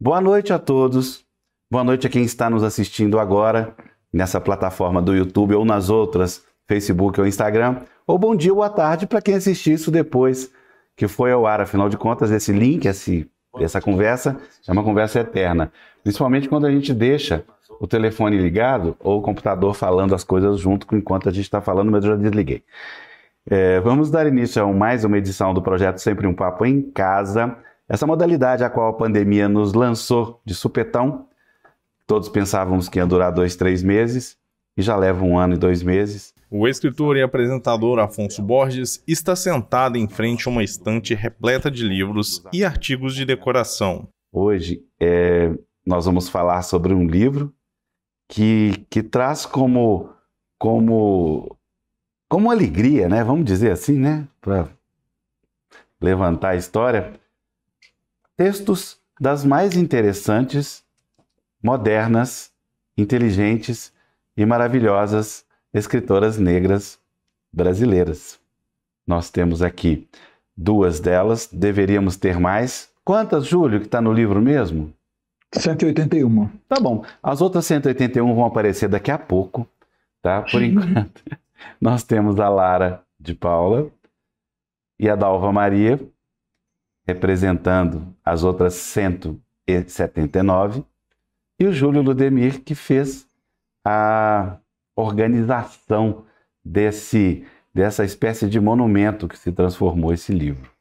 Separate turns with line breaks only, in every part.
Boa noite a todos, boa noite a quem está nos assistindo agora, nessa plataforma do YouTube ou nas outras, Facebook ou Instagram, ou bom dia ou boa tarde para quem assistir isso depois que foi ao ar. Afinal de contas, esse link, essa conversa é uma conversa eterna, principalmente quando a gente deixa o telefone ligado ou o computador falando as coisas junto enquanto a gente está falando, mas eu já desliguei. Vamos dar início a mais uma edição do projeto Sempre um Papo em Casa, essa modalidade a qual a pandemia nos lançou de supetão. Todos pensávamos que ia durar 2, 3 meses e já leva 1 ano e 2 meses.
O escritor e apresentador Afonso Borges está sentado em frente a uma estante repleta de livros e artigos de decoração.
Hoje nós vamos falar sobre um livro que traz como alegria, né? Vamos dizer assim, né? Para levantar a história, textos das mais interessantes, modernas, inteligentes e maravilhosas escritoras negras brasileiras. Nós temos aqui 2 delas, deveríamos ter mais. Quantas, Júlio, que está no livro mesmo?
181.
Tá bom. As outras 181 vão aparecer daqui a pouco, tá? Por enquanto, nós temos a Lara de Paula e a Dalva Maria, representando as outras 179, e o Júlio Ludemir, que fez a organização dessa espécie de monumento que se transformou esse livro.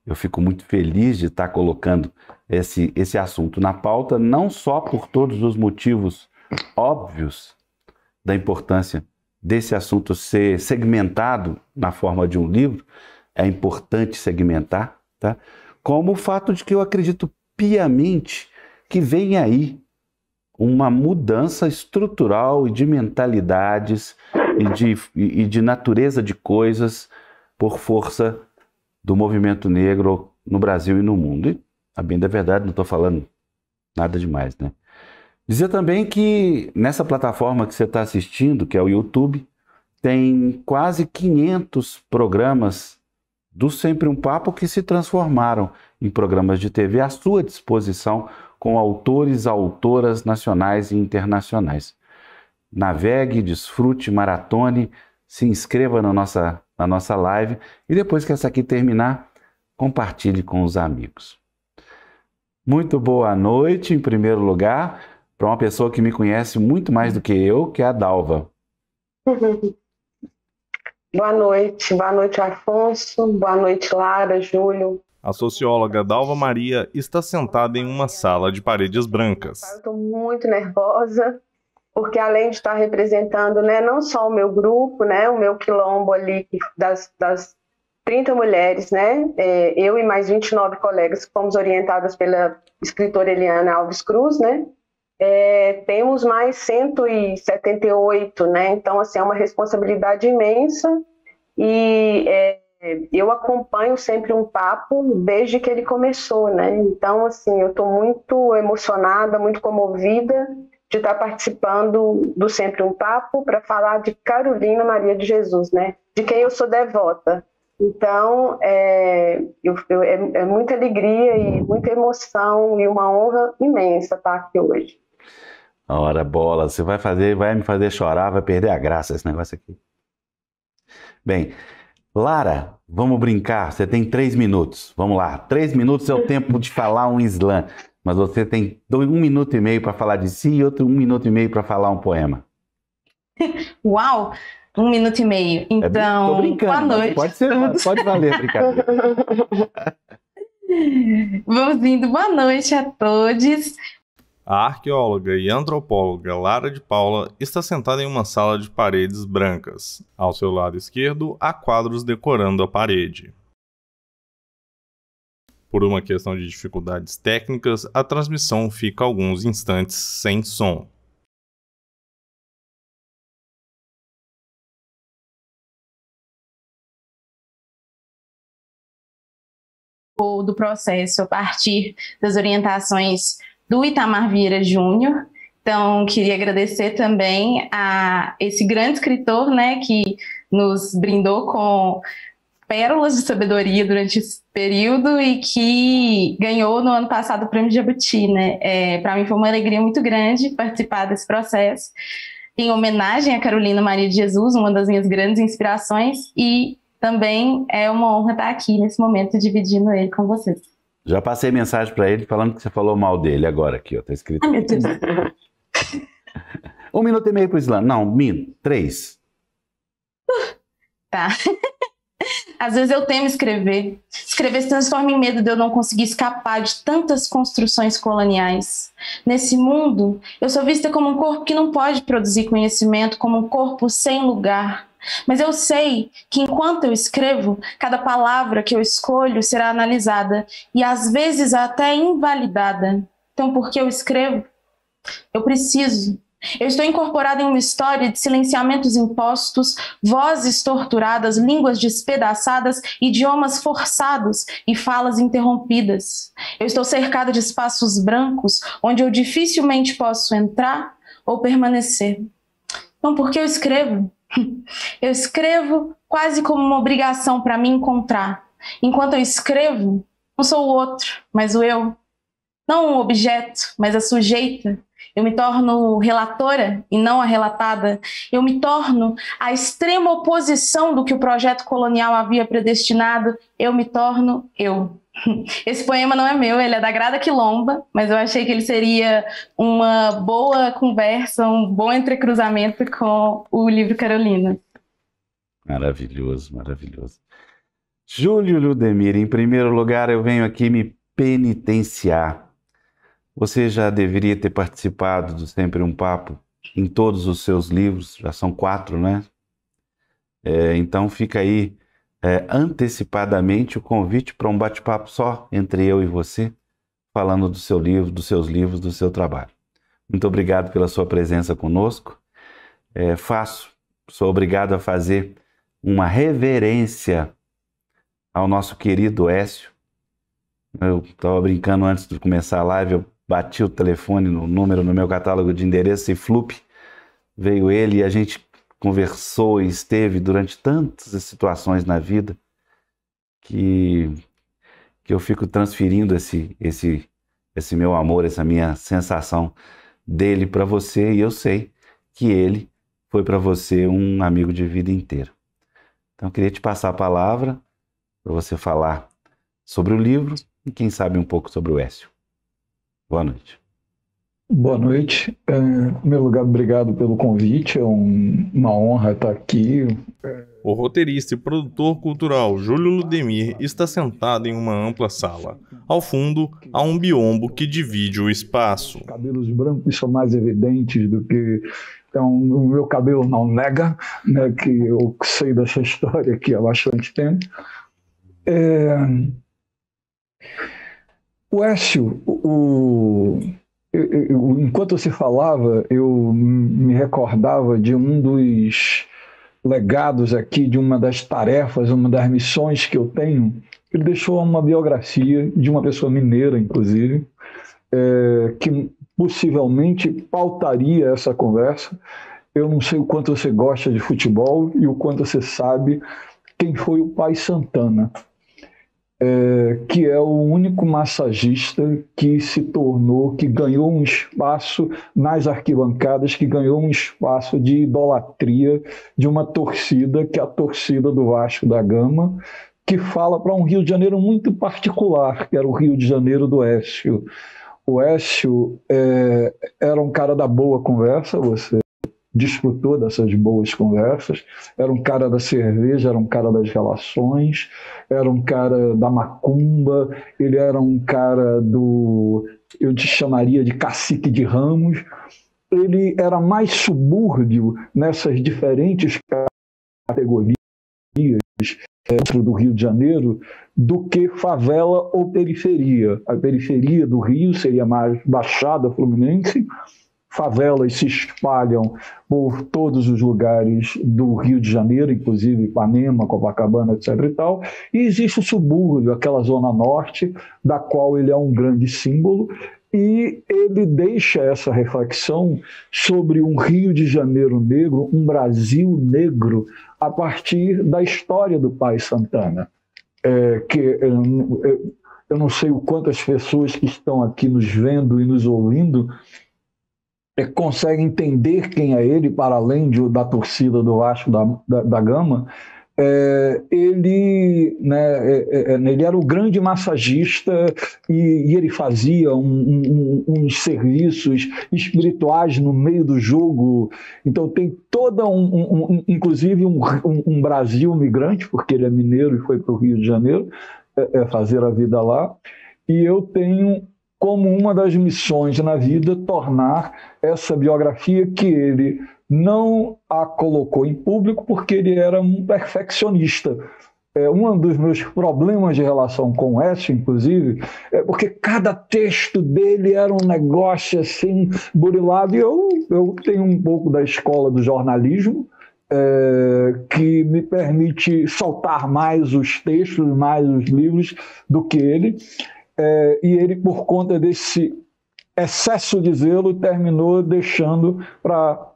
Eu fico muito feliz de estar colocando esse assunto na pauta, não só por todos os motivos óbvios da importância desse assunto ser segmentado na forma de um livro, é importante segmentar, tá? Como o fato de que eu acredito piamente que vem aí uma mudança estrutural e de mentalidades e de natureza de coisas por força do movimento negro no Brasil e no mundo. E, a bem da verdade, não estou falando nada demais, né? Dizer também que nessa plataforma que você está assistindo, que é o YouTube, tem quase 500 programas do Sempre um Papo que se transformaram em programas de TV à sua disposição, com autores, autoras nacionais e internacionais. Navegue, desfrute, maratone, se inscreva na nossa live e depois que essa aqui terminar, compartilhe com os amigos. Muito boa noite, em primeiro lugar, para uma pessoa que me conhece muito mais do que eu, que é a Dalva.
Boa noite Afonso, boa noite Lara, Júlio.
A socióloga Dalva Maria está sentada em uma sala de paredes brancas.
Estou muito nervosa, porque além de estar representando, né, não só o meu grupo, né, o meu quilombo ali das 30 mulheres, né, eu e mais 29 colegas que fomos orientadas pela escritora Eliana Alves Cruz, né, temos mais 178, né, então assim, é uma responsabilidade imensa e eu acompanho Sempre um Papo desde que ele começou, né, então assim, eu estou muito emocionada, muito comovida de estar participando do Sempre um Papo para falar de Carolina Maria de Jesus, né, de quem eu sou devota. Então, é muita alegria e muita emoção e uma honra imensa estar aqui hoje.
Ora, bola, você vai me fazer chorar, vai perder a graça esse negócio aqui. Bem, Lara, vamos brincar, você tem 3 minutos, vamos lá. 3 minutos é o tempo de falar um slam, mas você tem 1 minuto e meio para falar de si e outro 1 minuto e meio para falar um poema.
Uau! 1 minuto e meio. Então,
tô brincando,
boa noite.
Pode valer, brincadeira.
Vamos indo. Boa noite a todos.
A arqueóloga e antropóloga Lara de Paula está sentada em uma sala de paredes brancas. Ao seu lado esquerdo, há quadros decorando a parede. Por uma questão de dificuldades técnicas, a transmissão fica alguns instantes sem som.
Do processo a partir das orientações do Itamar Vieira Júnior. Então, queria agradecer também a esse grande escritor, né, que nos brindou com pérolas de sabedoria durante esse período e que ganhou no ano passado o Prêmio Jabuti, né? Para mim foi uma alegria muito grande participar desse processo, em homenagem a Carolina Maria de Jesus, uma das minhas grandes inspirações, e também é uma honra estar aqui nesse momento dividindo ele com vocês.
Já passei mensagem para ele falando que você falou mal dele agora aqui, ó, tá escrito.
Ai, meu Deus.
1 minuto e meio pro Islã. Não, minto, 3.
Tá. Às vezes eu temo escrever. Escrever se transforma em medo de eu não conseguir escapar de tantas construções coloniais. Nesse mundo, eu sou vista como um corpo que não pode produzir conhecimento, como um corpo sem lugar. Mas eu sei que enquanto eu escrevo, cada palavra que eu escolho será analisada e às vezes até invalidada. Então, por que eu escrevo? Eu preciso. Eu estou incorporada em uma história de silenciamentos impostos, vozes torturadas, línguas despedaçadas, idiomas forçados e falas interrompidas. Eu estou cercada de espaços brancos onde eu dificilmente posso entrar ou permanecer. Então, por que eu escrevo? Eu escrevo quase como uma obrigação para me encontrar. Enquanto eu escrevo, não sou o outro, mas o eu. Não o objeto, mas a sujeita. Eu me torno relatora e não a relatada. Eu me torno a extrema oposição do que o projeto colonial havia predestinado. Eu me torno eu. Esse poema não é meu, ele é da Grada Quilomba, mas eu achei que ele seria uma boa conversa, um bom entrecruzamento com o livro Carolina.
Maravilhoso, maravilhoso. Júlio Ludemir, em primeiro lugar, eu venho aqui me penitenciar. Você já deveria ter participado do Sempre um Papo em todos os seus livros, já são 4, né? Então fica aí antecipadamente o convite para um bate-papo só entre eu e você, falando do seu livro, dos seus livros, do seu trabalho. Muito obrigado pela sua presença conosco. Sou obrigado a fazer uma reverência ao nosso querido Écio. Eu estava brincando antes de começar a live, eu bati o telefone no número no meu catálogo de endereço e flup, veio ele e a gente conversou e esteve durante tantas situações na vida que eu fico transferindo esse meu amor, essa minha sensação dele para você, e eu sei que ele foi para você um amigo de vida inteira. Então eu queria te passar a palavra para você falar sobre o livro e quem sabe um pouco sobre o Écio. Boa noite.
Boa noite. Em primeiro lugar, obrigado pelo convite. É uma honra estar aqui.
O roteirista e produtor cultural Júlio Ludemir está sentado em uma ampla sala. Ao fundo, há um biombo que divide o espaço.
Os cabelos brancos são mais evidentes do que... Então, o meu cabelo não nega, né, que eu sei dessa história aqui há bastante tempo. O Écio, enquanto você falava, eu me recordava de um dos legados aqui, de uma das tarefas, uma das missões que eu tenho. Ele deixou uma biografia de uma pessoa mineira, inclusive, que possivelmente pautaria essa conversa. Eu não sei o quanto você gosta de futebol e o quanto você sabe quem foi o Pai Santana. Que é o único massagista que se tornou, que ganhou um espaço nas arquibancadas, que ganhou um espaço de idolatria de uma torcida, que é a torcida do Vasco da Gama, que fala para um Rio de Janeiro muito particular, que era o Rio de Janeiro do Écio. O Écio era um cara da boa conversa, você desfrutou dessas boas conversas, era um cara da cerveja, era um cara das relações, era um cara da macumba, ele era um cara eu te chamaria de cacique de Ramos, ele era mais subúrbio nessas diferentes categorias dentro do Rio de Janeiro do que favela ou periferia. A periferia do Rio seria mais Baixada Fluminense, favelas se espalham por todos os lugares do Rio de Janeiro, inclusive Ipanema, Copacabana, etc. e tal. E existe o subúrbio, aquela zona norte, da qual ele é um grande símbolo. E ele deixa essa reflexão sobre um Rio de Janeiro negro, um Brasil negro, a partir da história do pai Santana. Eu não sei o quantas pessoas que estão aqui nos vendo e nos ouvindo conseguem entender quem é ele, para além da torcida do Vasco da Gama. Ele era o grande massagista e ele fazia uns serviços espirituais no meio do jogo. Então tem toda inclusive um Brasil migrante, porque ele é mineiro e foi para o Rio de Janeiro fazer a vida lá. E eu tenho como uma das missões na vida tornar essa biografia, que ele não a colocou em público porque ele era um perfeccionista. Um dos meus problemas de relação com o Écio, inclusive, é porque cada texto dele era um negócio assim, burilado, e eu tenho um pouco da escola do jornalismo, que me permite soltar mais os textos, mais os livros do que ele. E ele, por conta desse excesso de zelo, terminou deixando para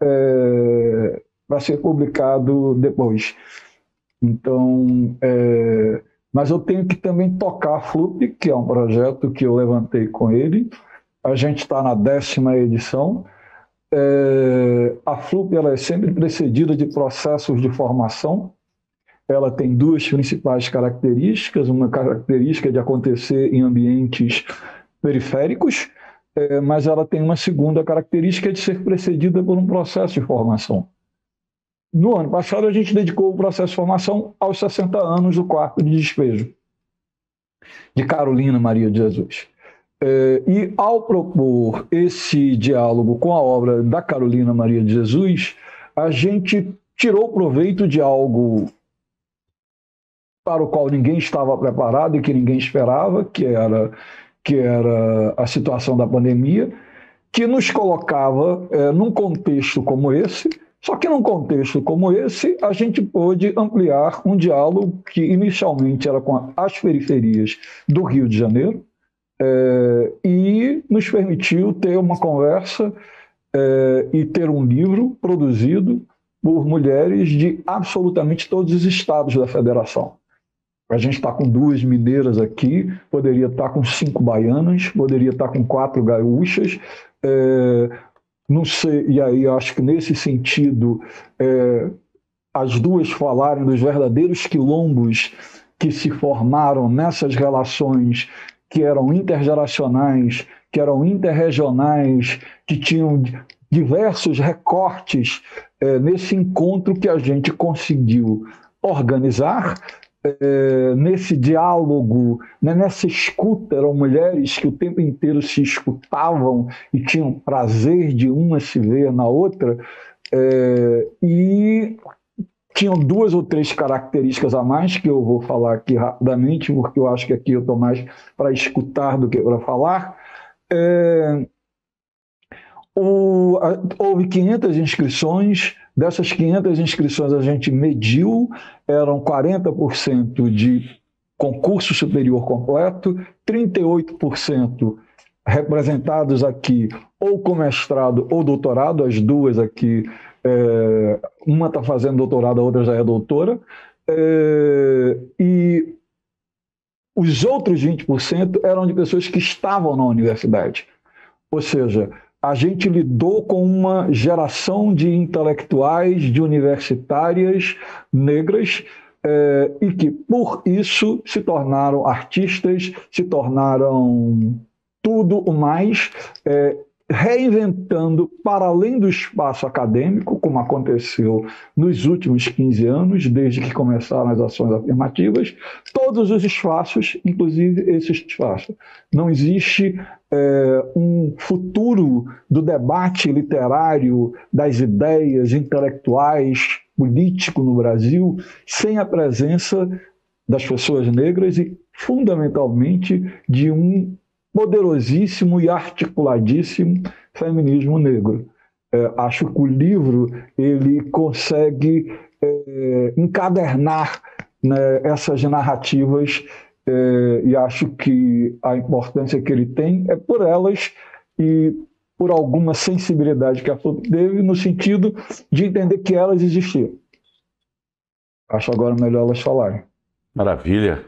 ser publicado depois. Então, mas eu tenho que também tocar a FLUP, que é um projeto que eu levantei com ele. A gente está na 10ª edição. A FLUP ela é sempre precedida de processos de formação. Ela tem duas principais características. Uma característica de acontecer em ambientes periféricos, mas ela tem uma segunda característica de ser precedida por um processo de formação. No ano passado, a gente dedicou o processo de formação aos 60 anos do Quarto de Despejo, de Carolina Maria de Jesus. E ao propor esse diálogo com a obra da Carolina Maria de Jesus, a gente tirou proveito de algo para o qual ninguém estava preparado e que ninguém esperava, que era a situação da pandemia, que nos colocava num contexto como esse. Só que num contexto como esse, a gente pôde ampliar um diálogo que inicialmente era com as periferias do Rio de Janeiro, e nos permitiu ter uma conversa e ter um livro produzido por mulheres de absolutamente todos os estados da federação. A gente está com 2 mineiras aqui, poderia estar com 5 baianas, poderia estar com 4 gaúchas. Não sei, e aí acho que nesse sentido as duas falarem dos verdadeiros quilombos que se formaram nessas relações que eram intergeracionais, que eram interregionais, que tinham diversos recortes nesse encontro que a gente conseguiu organizar. Nesse diálogo, nessa escuta, eram mulheres que o tempo inteiro se escutavam e tinham prazer de uma se ver na outra, e tinham 2 ou 3 características a mais que eu vou falar aqui rapidamente, porque eu acho que aqui eu estou mais para escutar do que para falar. Houve 500 inscrições. Dessas 500 inscrições a gente mediu, eram 40% de concurso superior completo, 38% representados aqui ou com mestrado ou doutorado, as duas aqui, uma está fazendo doutorado, a outra já é doutora, e os outros 20% eram de pessoas que estavam na universidade. Ou seja, a gente lidou com uma geração de intelectuais, de universitárias negras, e que, por isso, se tornaram artistas, se tornaram tudo o mais, reinventando, para além do espaço acadêmico, como aconteceu nos últimos 15 anos, desde que começaram as ações afirmativas, todos os espaços, inclusive esse espaço. Não existe um futuro do debate literário, das ideias intelectuais, político no Brasil, sem a presença das pessoas negras e, fundamentalmente, de um poderosíssimo e articuladíssimo feminismo negro. Acho que o livro ele consegue encadernar, né, essas narrativas, e acho que a importância que ele tem é por elas e por alguma sensibilidade que a Flup teve no sentido de entender que elas existiam. Acho agora melhor elas falarem.
Maravilha.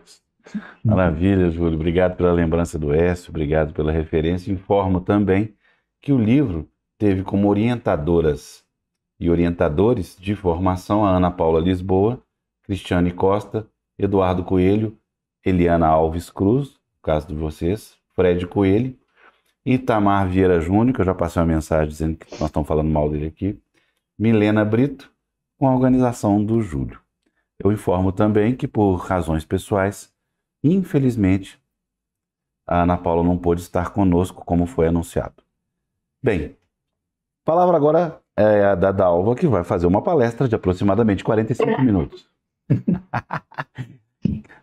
Maravilha, Júlio. Obrigado pela lembrança do Écio, obrigado pela referência. Informo também que o livro teve como orientadoras e orientadores de formação a Ana Paula Lisboa, Cristiane Costa, Eduardo Coelho, Eliana Alves Cruz, no caso de vocês, Fred Coelho, Itamar Vieira Júnior, que eu já passei uma mensagem dizendo que nós estamos falando mal dele aqui, Milena Brito, com a organização do Júlio. Eu informo também que, por razões pessoais, infelizmente, a Ana Paula não pôde estar conosco, como foi anunciado. Bem, a palavra agora é a da Dalva, que vai fazer uma palestra de aproximadamente 45 minutos.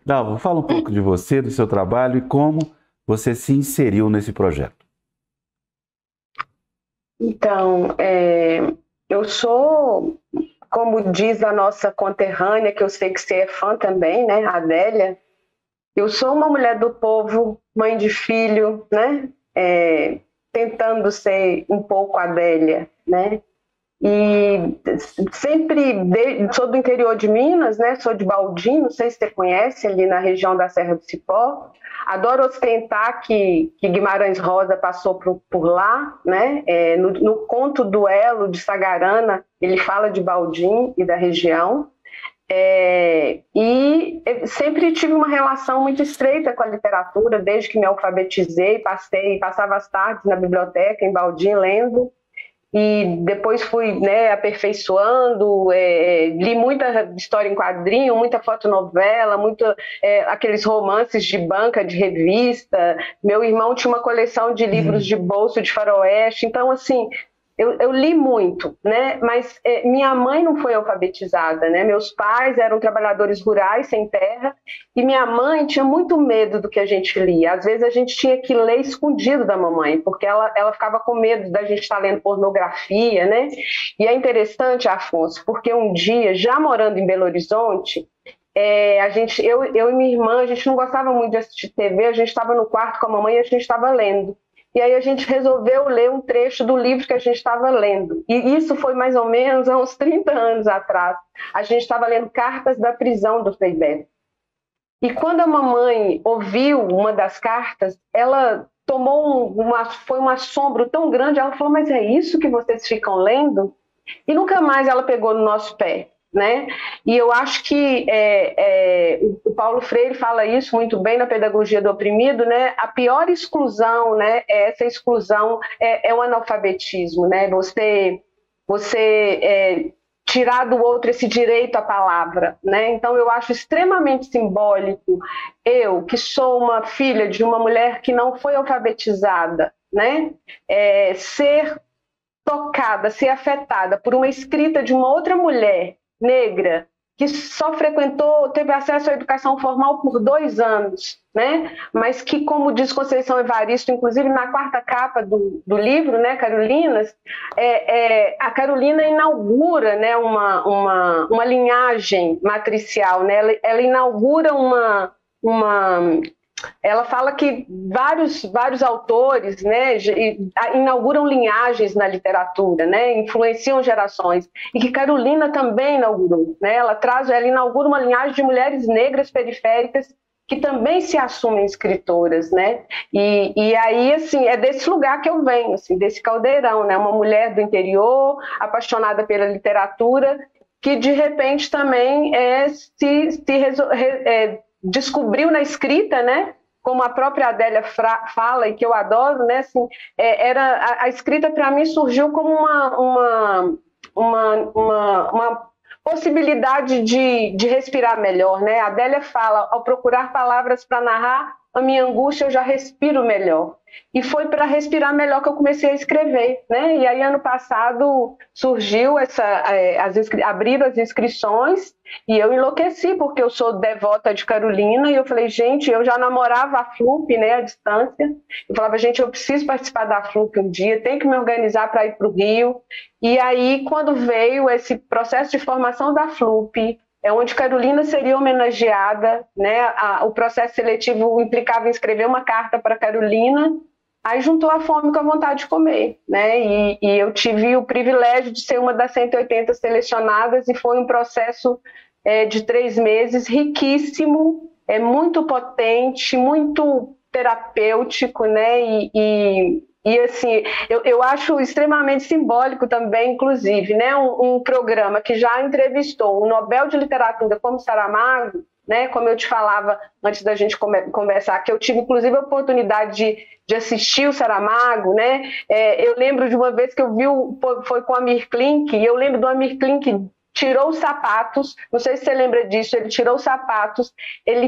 Dalva, fala um pouco de você, do seu trabalho e como você se inseriu nesse projeto.
Então, eu sou, como diz a nossa conterrânea, que eu sei que você é fã também, né, a Adélia, eu sou uma mulher do povo, mãe de filho, né, tentando ser um pouco Adélia, né, e sempre, sou do interior de Minas, né, sou de Baldim, não sei se você conhece, ali na região da Serra do Cipó. Adoro ostentar que Guimarães Rosa passou por lá, né? No conto Duelo de Sagarana, ele fala de Baldim e da região. E sempre tive uma relação muito estreita com a literatura, desde que me alfabetizei, passava as tardes na biblioteca em Baldim lendo. E depois fui, né, aperfeiçoando, li muita história em quadrinho, muita fotonovela, aqueles romances de banca, de revista. Meu irmão tinha uma coleção de livros de bolso de faroeste. Então, assim, eu li muito, né? Mas minha mãe não foi alfabetizada, né? Meus pais eram trabalhadores rurais, sem terra, e minha mãe tinha muito medo do que a gente lia. Às vezes a gente tinha que ler escondido da mamãe, porque ela ficava com medo da gente estar lendo pornografia, né? E é interessante, Afonso, porque um dia, já morando em Belo Horizonte, eu e minha irmã, a gente não gostava muito de assistir TV, a gente estava no quarto com a mamãe e a gente estava lendo. E aí a gente resolveu ler um trecho do livro que a gente estava lendo. E isso foi mais ou menos há uns 30 anos atrás. A gente estava lendo Cartas da Prisão do Frei Beto. E quando a mamãe ouviu uma das cartas, ela tomou foi um assombro tão grande, ela falou, mas é isso que vocês ficam lendo? E nunca mais ela pegou no nosso pé, né? E eu acho que o Paulo Freire fala isso muito bem na Pedagogia do Oprimido, né? A pior exclusão, né? Essa exclusão é o analfabetismo, né? Você tirar do outro esse direito à palavra, né? Então eu acho extremamente simbólico eu, que sou uma filha de uma mulher que não foi alfabetizada, né? Ser tocada, ser afetada por uma escrita de uma outra mulher negra que só teve acesso à educação formal por 2 anos, né? Mas que, como diz Conceição Evaristo, inclusive na 4ª capa do livro, né, Carolinas, a Carolina inaugura, né, uma linhagem matricial, né? Ela inaugura ela fala que vários autores, né, inauguram linhagens na literatura, né, influenciam gerações, e que Carolina também inaugurou, né, ela inaugura uma linhagem de mulheres negras periféricas que também se assumem escritoras, né, e aí, assim, é desse lugar que eu venho, assim, desse caldeirão, né, uma mulher do interior, apaixonada pela literatura, que de repente também descobriu na escrita, né? Como a própria Adélia fala, e que eu adoro, né? Assim, a escrita para mim surgiu como uma possibilidade de respirar melhor, né? A Adélia fala, ao procurar palavras para narrar a minha angústia, eu já respiro melhor. E foi para respirar melhor que eu comecei a escrever, né? E aí, ano passado, surgiu abriram as inscrições e eu enlouqueci, porque eu sou devota de Carolina, e eu falei, gente, eu já namorava a FLUP, né, à distância. Eu falava, gente, eu preciso participar da FLUP um dia, tenho que me organizar para ir para o Rio. E aí, quando veio esse processo de formação da FLUP, onde Carolina seria homenageada, né? O processo seletivo implicava em escrever uma carta para Carolina, Aí juntou a fome com a vontade de comer, né? E eu tive o privilégio de ser uma das 180 selecionadas e foi um processo de 3 meses riquíssimo, muito potente, muito terapêutico, né? E assim, eu acho extremamente simbólico também, inclusive, né? Um programa que já entrevistou o Nobel de Literatura como Saramago, né, como eu te falava antes da gente conversar, que eu tive inclusive a oportunidade de assistir o Saramago, né? Eu lembro de uma vez que eu vi, foi com o Amir Klink, e eu lembro do Amir Klink tirou os sapatos, não sei se você lembra disso, ele tirou os sapatos, ele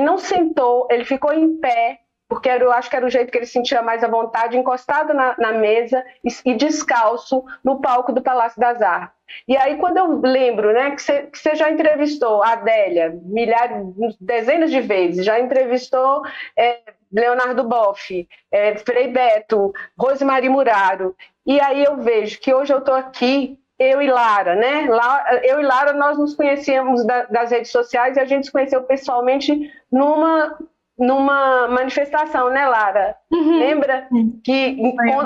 não sentou, ele ficou em pé, porque eu acho que era o jeito que ele sentia mais à vontade, encostado na mesa e descalço no palco do Palácio das Artes. E aí, quando eu lembro, né, que você já entrevistou a Adélia dezenas de vezes, já entrevistou Leonardo Boff, Frei Beto, Rosemarie Muraro, e aí eu vejo que hoje eu estou aqui, eu e Lara, né? Eu e Lara, nós nos conhecíamos das redes sociais e a gente se conheceu pessoalmente numa manifestação, né, Lara?
Uhum.
Lembra? Que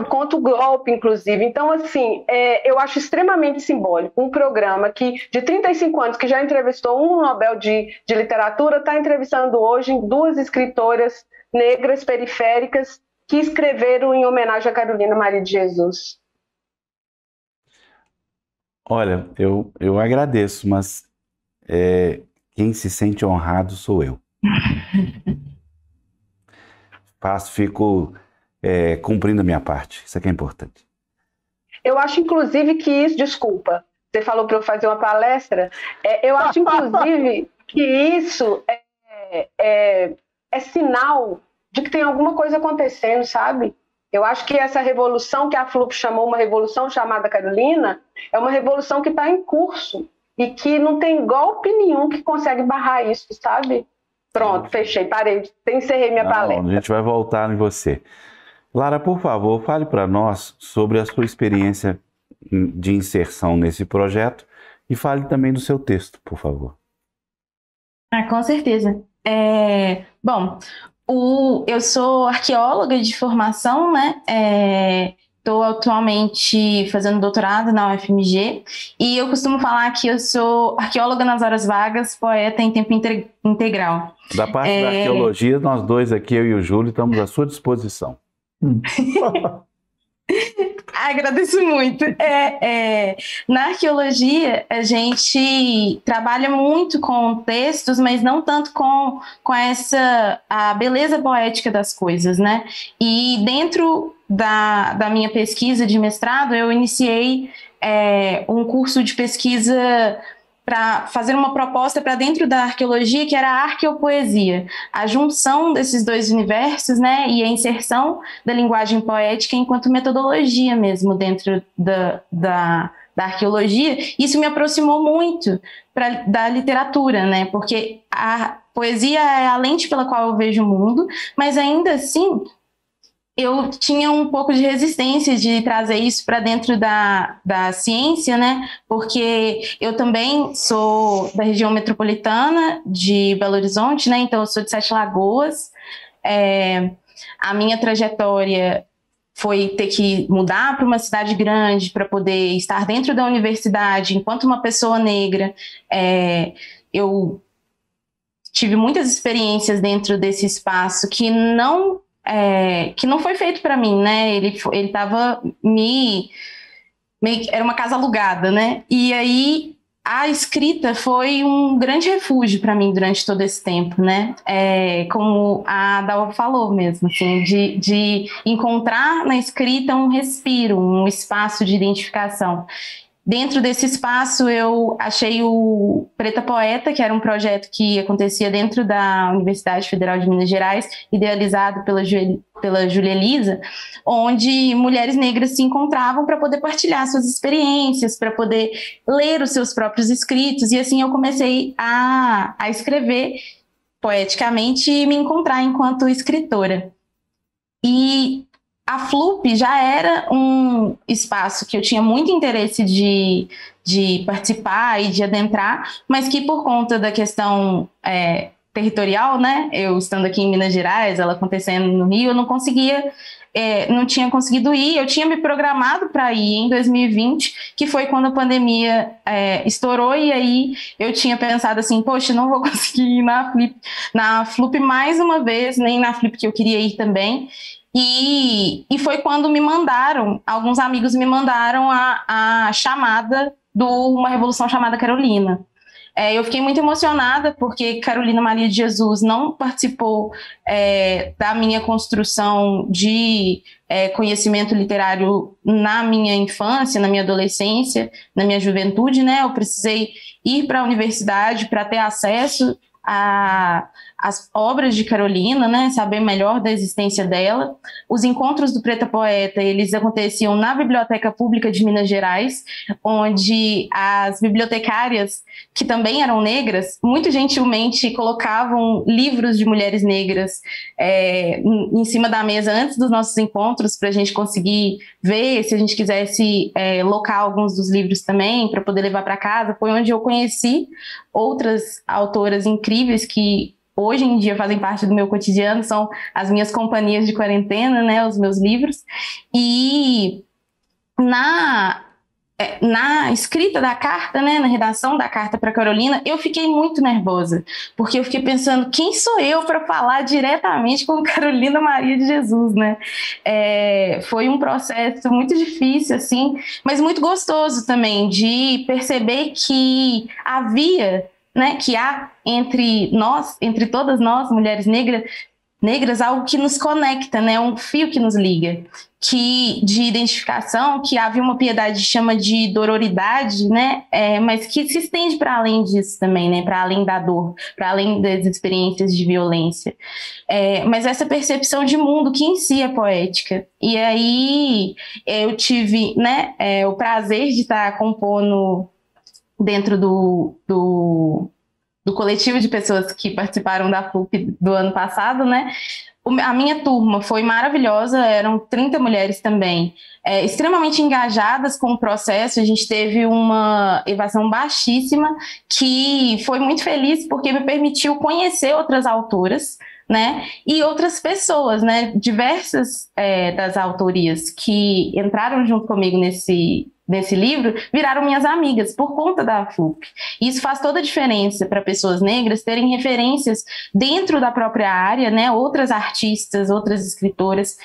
contra o golpe, inclusive. Então, assim, eu acho extremamente simbólico um programa de 35 anos, que já entrevistou um Nobel de Literatura, está entrevistando hoje 2 escritoras negras periféricas que escreveram em homenagem a Carolina Maria de Jesus.
Olha, eu agradeço, mas quem se sente honrado sou eu. Fico cumprindo a minha parte. Isso aqui é importante.
Eu acho, inclusive, que isso... Desculpa, você falou para eu fazer uma palestra. Eu acho, inclusive, que isso é sinal de que tem alguma coisa acontecendo, sabe? Eu acho que essa revolução que a FLUP chamou uma revolução chamada Carolina é uma revolução que está em curso e que não tem golpe nenhum que consegue barrar isso, sabe? Pronto, fechei, parei, encerrei minha palestra.
A gente vai voltar em você. Lara, por favor, fale para nós sobre a sua experiência de inserção nesse projeto e fale também do seu texto, por favor.
Com certeza. Bom, eu sou arqueóloga de formação, né? Estou atualmente fazendo doutorado na UFMG e eu costumo falar que eu sou arqueóloga nas horas vagas, poeta em tempo integral.
Da parte da arqueologia, nós dois aqui, eu e o Júlio, estamos à sua disposição.
Agradeço muito. Na arqueologia, a gente trabalha muito com textos, mas não tanto com a beleza poética das coisas, né? E dentro da minha pesquisa de mestrado, eu iniciei um curso de pesquisa para fazer uma proposta para dentro da arqueologia, que era a arqueopoesia, a junção desses 2 universos, né, e a inserção da linguagem poética enquanto metodologia mesmo dentro da arqueologia. Isso me aproximou muito da literatura, né, porque a poesia é a lente pela qual eu vejo o mundo, mas ainda assim eu tinha um pouco de resistência de trazer isso para dentro da ciência, né? Porque eu também sou da região metropolitana de Belo Horizonte, né? Então eu sou de 7 Lagoas. A minha trajetória foi ter que mudar para uma cidade grande para poder estar dentro da universidade enquanto uma pessoa negra. Eu tive muitas experiências dentro desse espaço que não foi feito para mim, né? Ele estava era uma casa alugada, né? E aí a escrita foi um grande refúgio para mim durante todo esse tempo, né? Como a Dalva falou mesmo, assim, de encontrar na escrita um respiro, um espaço de identificação. Dentro desse espaço, eu achei o Preta Poeta, que era um projeto que acontecia dentro da Universidade Federal de Minas Gerais, idealizado pela Júlia Elisa, onde mulheres negras se encontravam para poder partilhar suas experiências, para poder ler os seus próprios escritos, e assim eu comecei a escrever poeticamente e me encontrar enquanto escritora. E a FLUP já era um espaço que eu tinha muito interesse de participar e de adentrar, mas que por conta da questão territorial, né, eu estando aqui em Minas Gerais, ela acontecendo no Rio, eu não conseguia não tinha conseguido ir. Eu tinha me programado para ir em 2020, que foi quando a pandemia estourou, e aí eu tinha pensado assim, poxa, não vou conseguir ir na FLUP mais uma vez, nem na FLIP que eu queria ir também. E foi quando alguns amigos me mandaram a chamada de uma revolução chamada Carolina. Eu fiquei muito emocionada porque Carolina Maria de Jesus não participou da minha construção de conhecimento literário na minha infância, na minha adolescência, na minha juventude, né? Eu precisei ir para a universidade para ter acesso as obras de Carolina, né, saber melhor da existência dela. Os encontros do Preta Poeta, eles aconteciam na Biblioteca Pública de Minas Gerais, onde as bibliotecárias, que também eram negras, muito gentilmente colocavam livros de mulheres negras em cima da mesa antes dos nossos encontros, para a gente conseguir ver, se a gente quisesse locar alguns dos livros também, para poder levar para casa. Foi onde eu conheci outras autoras incríveis que hoje em dia fazem parte do meu cotidiano, são as minhas companhias de quarentena, né, os meus livros. E na escrita da carta, né, na redação da carta para Carolina, eu fiquei muito nervosa, porque eu fiquei pensando, quem sou eu para falar diretamente com Carolina Maria de Jesus, né? Foi um processo muito difícil, assim, mas muito gostoso também, de perceber que que há entre todas nós, mulheres negras, algo que nos conecta, né? Um fio que nos liga, de identificação, que havia uma piedade que chama de dororidade, né? Mas que se estende para além disso também, né? Para além da dor, para além das experiências de violência. Mas essa percepção de mundo que em si é poética. E aí eu tive, né, o prazer de estar compondo dentro do coletivo de pessoas que participaram da FLUP do ano passado, né? A minha turma foi maravilhosa, eram 30 mulheres também, extremamente engajadas com o processo. A gente teve uma evasão baixíssima, que foi muito feliz porque me permitiu conhecer outras autoras, né? E outras pessoas, né? Diversas das autorias que entraram junto comigo nesse livro viraram minhas amigas por conta da FLUP. Isso faz toda a diferença para pessoas negras terem referências dentro da própria área, né? Outras artistas, outras escritoras,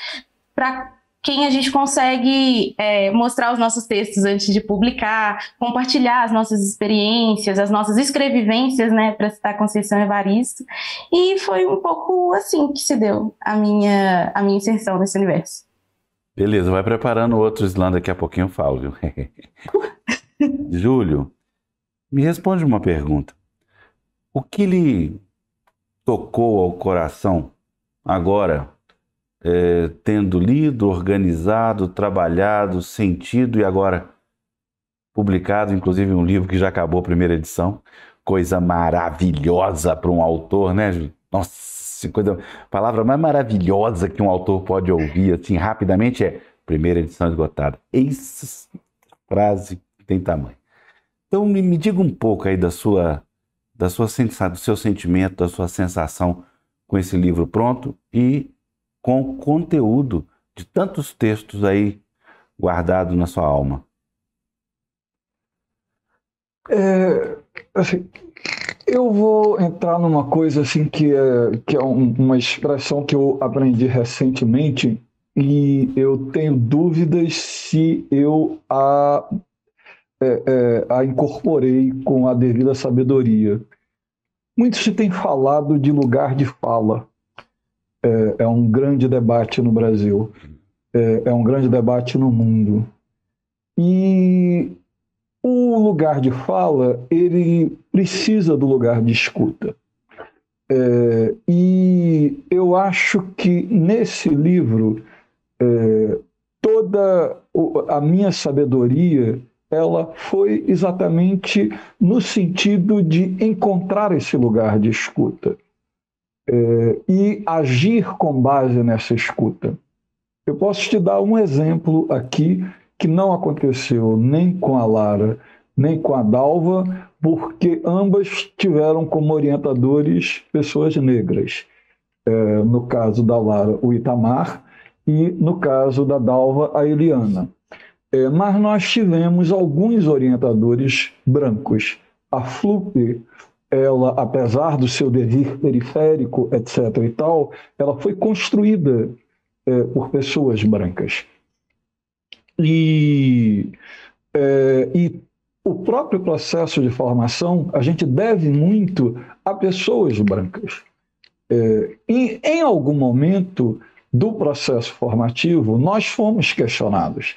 para quem a gente consegue mostrar os nossos textos antes de publicar, compartilhar as nossas experiências, as nossas escrevivências, né, para citar Conceição Evaristo. E foi um pouco assim que se deu a minha inserção nesse universo.
Beleza, vai preparando outro slam, daqui a pouquinho eu falo, viu? Júlio, me responde uma pergunta. O que lhe tocou ao coração agora, tendo lido, organizado, trabalhado, sentido e agora publicado, inclusive um livro que já acabou a primeira edição, coisa maravilhosa para um autor, né, Júlio? Nossa! Palavra mais maravilhosa que um autor pode ouvir assim rapidamente é primeira edição esgotada. Essa frase tem tamanho. Então me diga um pouco aí do seu sentimento, da sua sensação com esse livro pronto e com o conteúdo de tantos textos aí guardados na sua alma.
Assim, eu vou entrar numa coisa assim que é uma expressão que eu aprendi recentemente e eu tenho dúvidas se eu a incorporei com a devida sabedoria. Muito se tem falado de lugar de fala. É um grande debate no Brasil. É um grande debate no mundo. E o lugar de fala, ele precisa do lugar de escuta. E eu acho que nesse livro, toda a minha sabedoria, ela foi exatamente no sentido de encontrar esse lugar de escuta e agir com base nessa escuta. Eu posso te dar um exemplo aqui que não aconteceu nem com a Lara, nem com a Dalva, porque ambas tiveram como orientadores pessoas negras. No caso da Lara, o Itamar, e, no caso da Dalva, a Eliana. Mas nós tivemos alguns orientadores brancos. A Flupe, ela, apesar do seu devir periférico, etc. e tal, ela foi construída por pessoas brancas. E o próprio processo de formação, a gente deve muito a pessoas brancas. E em algum momento do processo formativo, nós fomos questionados.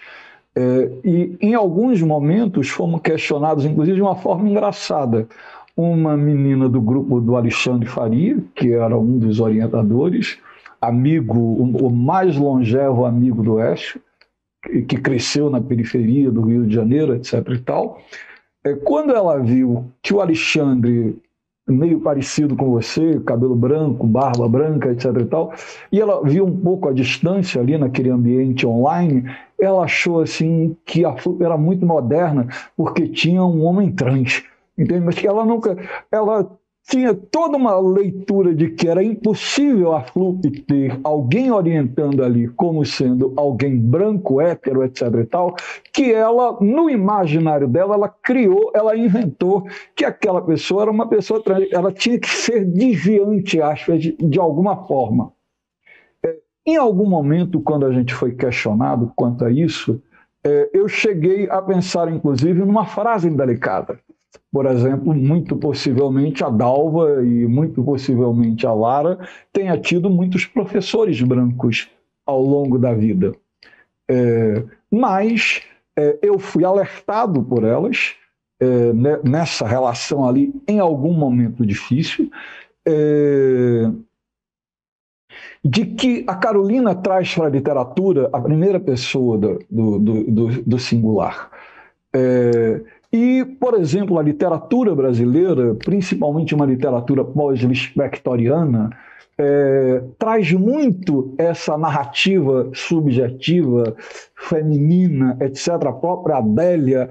E em alguns momentos fomos questionados, inclusive de uma forma engraçada. Uma menina do grupo do Alexandre Faria, que era um dos orientadores, amigo, o mais longevo amigo do Écio, que cresceu na periferia do Rio de Janeiro, etc. e tal. Quando ela viu que o Alexandre, meio parecido com você, cabelo branco, barba branca, etc. e tal, e ela viu um pouco a distância ali naquele ambiente online, ela achou assim que a Flupe era muito moderna porque tinha um homem trans, entende? Mas que ela tinha toda uma leitura de que era impossível a Flupe ter alguém orientando ali como sendo alguém branco, hétero, etc. e tal, que ela, no imaginário dela, ela criou, ela inventou que aquela pessoa era uma pessoa trans, ela tinha que ser desviante, acho, de alguma forma. Em algum momento, quando a gente foi questionado quanto a isso, eu cheguei a pensar, inclusive, numa frase indelicada. Por exemplo, muito possivelmente a Dalva e muito possivelmente a Lara tenha tido muitos professores brancos ao longo da vida. Mas eu fui alertado por elas nessa relação ali em algum momento difícil, de que a Carolina traz para a literatura a primeira pessoa do singular. E, por exemplo, a literatura brasileira, principalmente uma literatura pós-lispectoriana, traz muito essa narrativa subjetiva, feminina, etc. A própria Adélia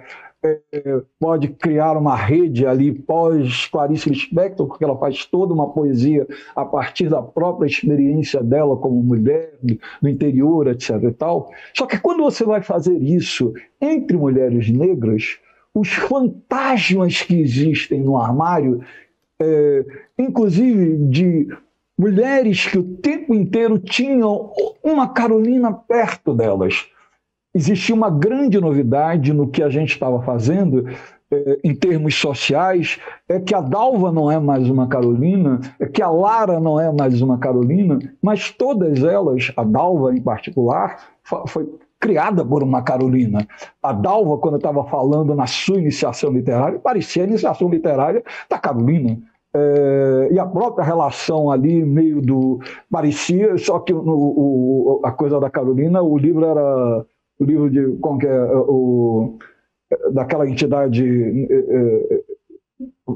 pode criar uma rede ali pós-Clarice Lispector, porque ela faz toda uma poesia a partir da própria experiência dela como mulher, do interior, etc. e tal. Só que quando você vai fazer isso entre mulheres negras, os fantasmas que existem no armário, inclusive de mulheres que o tempo inteiro tinham uma Carolina perto delas. Existia uma grande novidade no que a gente estava fazendo em termos sociais, é que a Dalva não é mais uma Carolina, é que a Lara não é mais uma Carolina, mas todas elas, a Dalva em particular, foi criada por uma Carolina. A Dalva, quando eu estava falando na sua iniciação literária, parecia a iniciação literária da Carolina. E a própria relação ali, meio do... parecia, só que a coisa da Carolina, o livro era o livro de... como que é? Daquela entidade...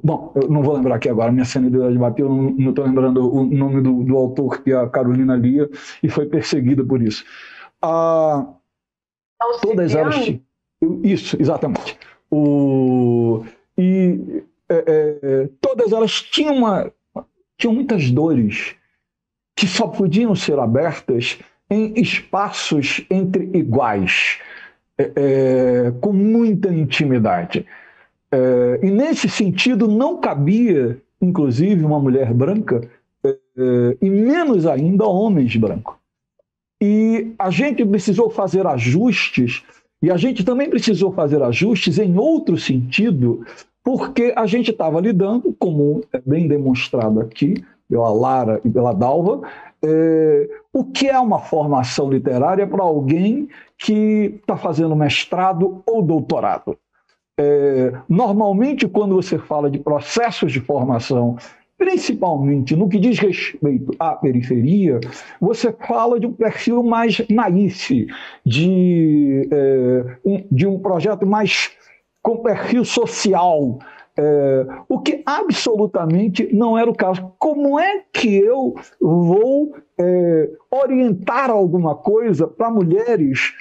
bom, eu não vou lembrar aqui agora, minha senilidade bateu, não estou lembrando o nome do autor que a Carolina lia e foi perseguida por isso. Todas elas... Isso, exatamente. Todas elas tinham muitas dores que só podiam ser abertas em espaços entre iguais, com muita intimidade. E nesse sentido não cabia, inclusive, uma mulher branca, e menos ainda homens brancos. E a gente precisou fazer ajustes, e a gente também precisou fazer ajustes em outro sentido, porque a gente estava lidando, como é bem demonstrado aqui, pela Lara e pela Dalva, o que é uma formação literária para alguém que está fazendo mestrado ou doutorado. Normalmente, quando você fala de processos de formação, principalmente no que diz respeito à periferia, você fala de um perfil mais naif, de um projeto mais com perfil social, o que absolutamente não era o caso. Como é que eu vou orientar alguma coisa para mulheres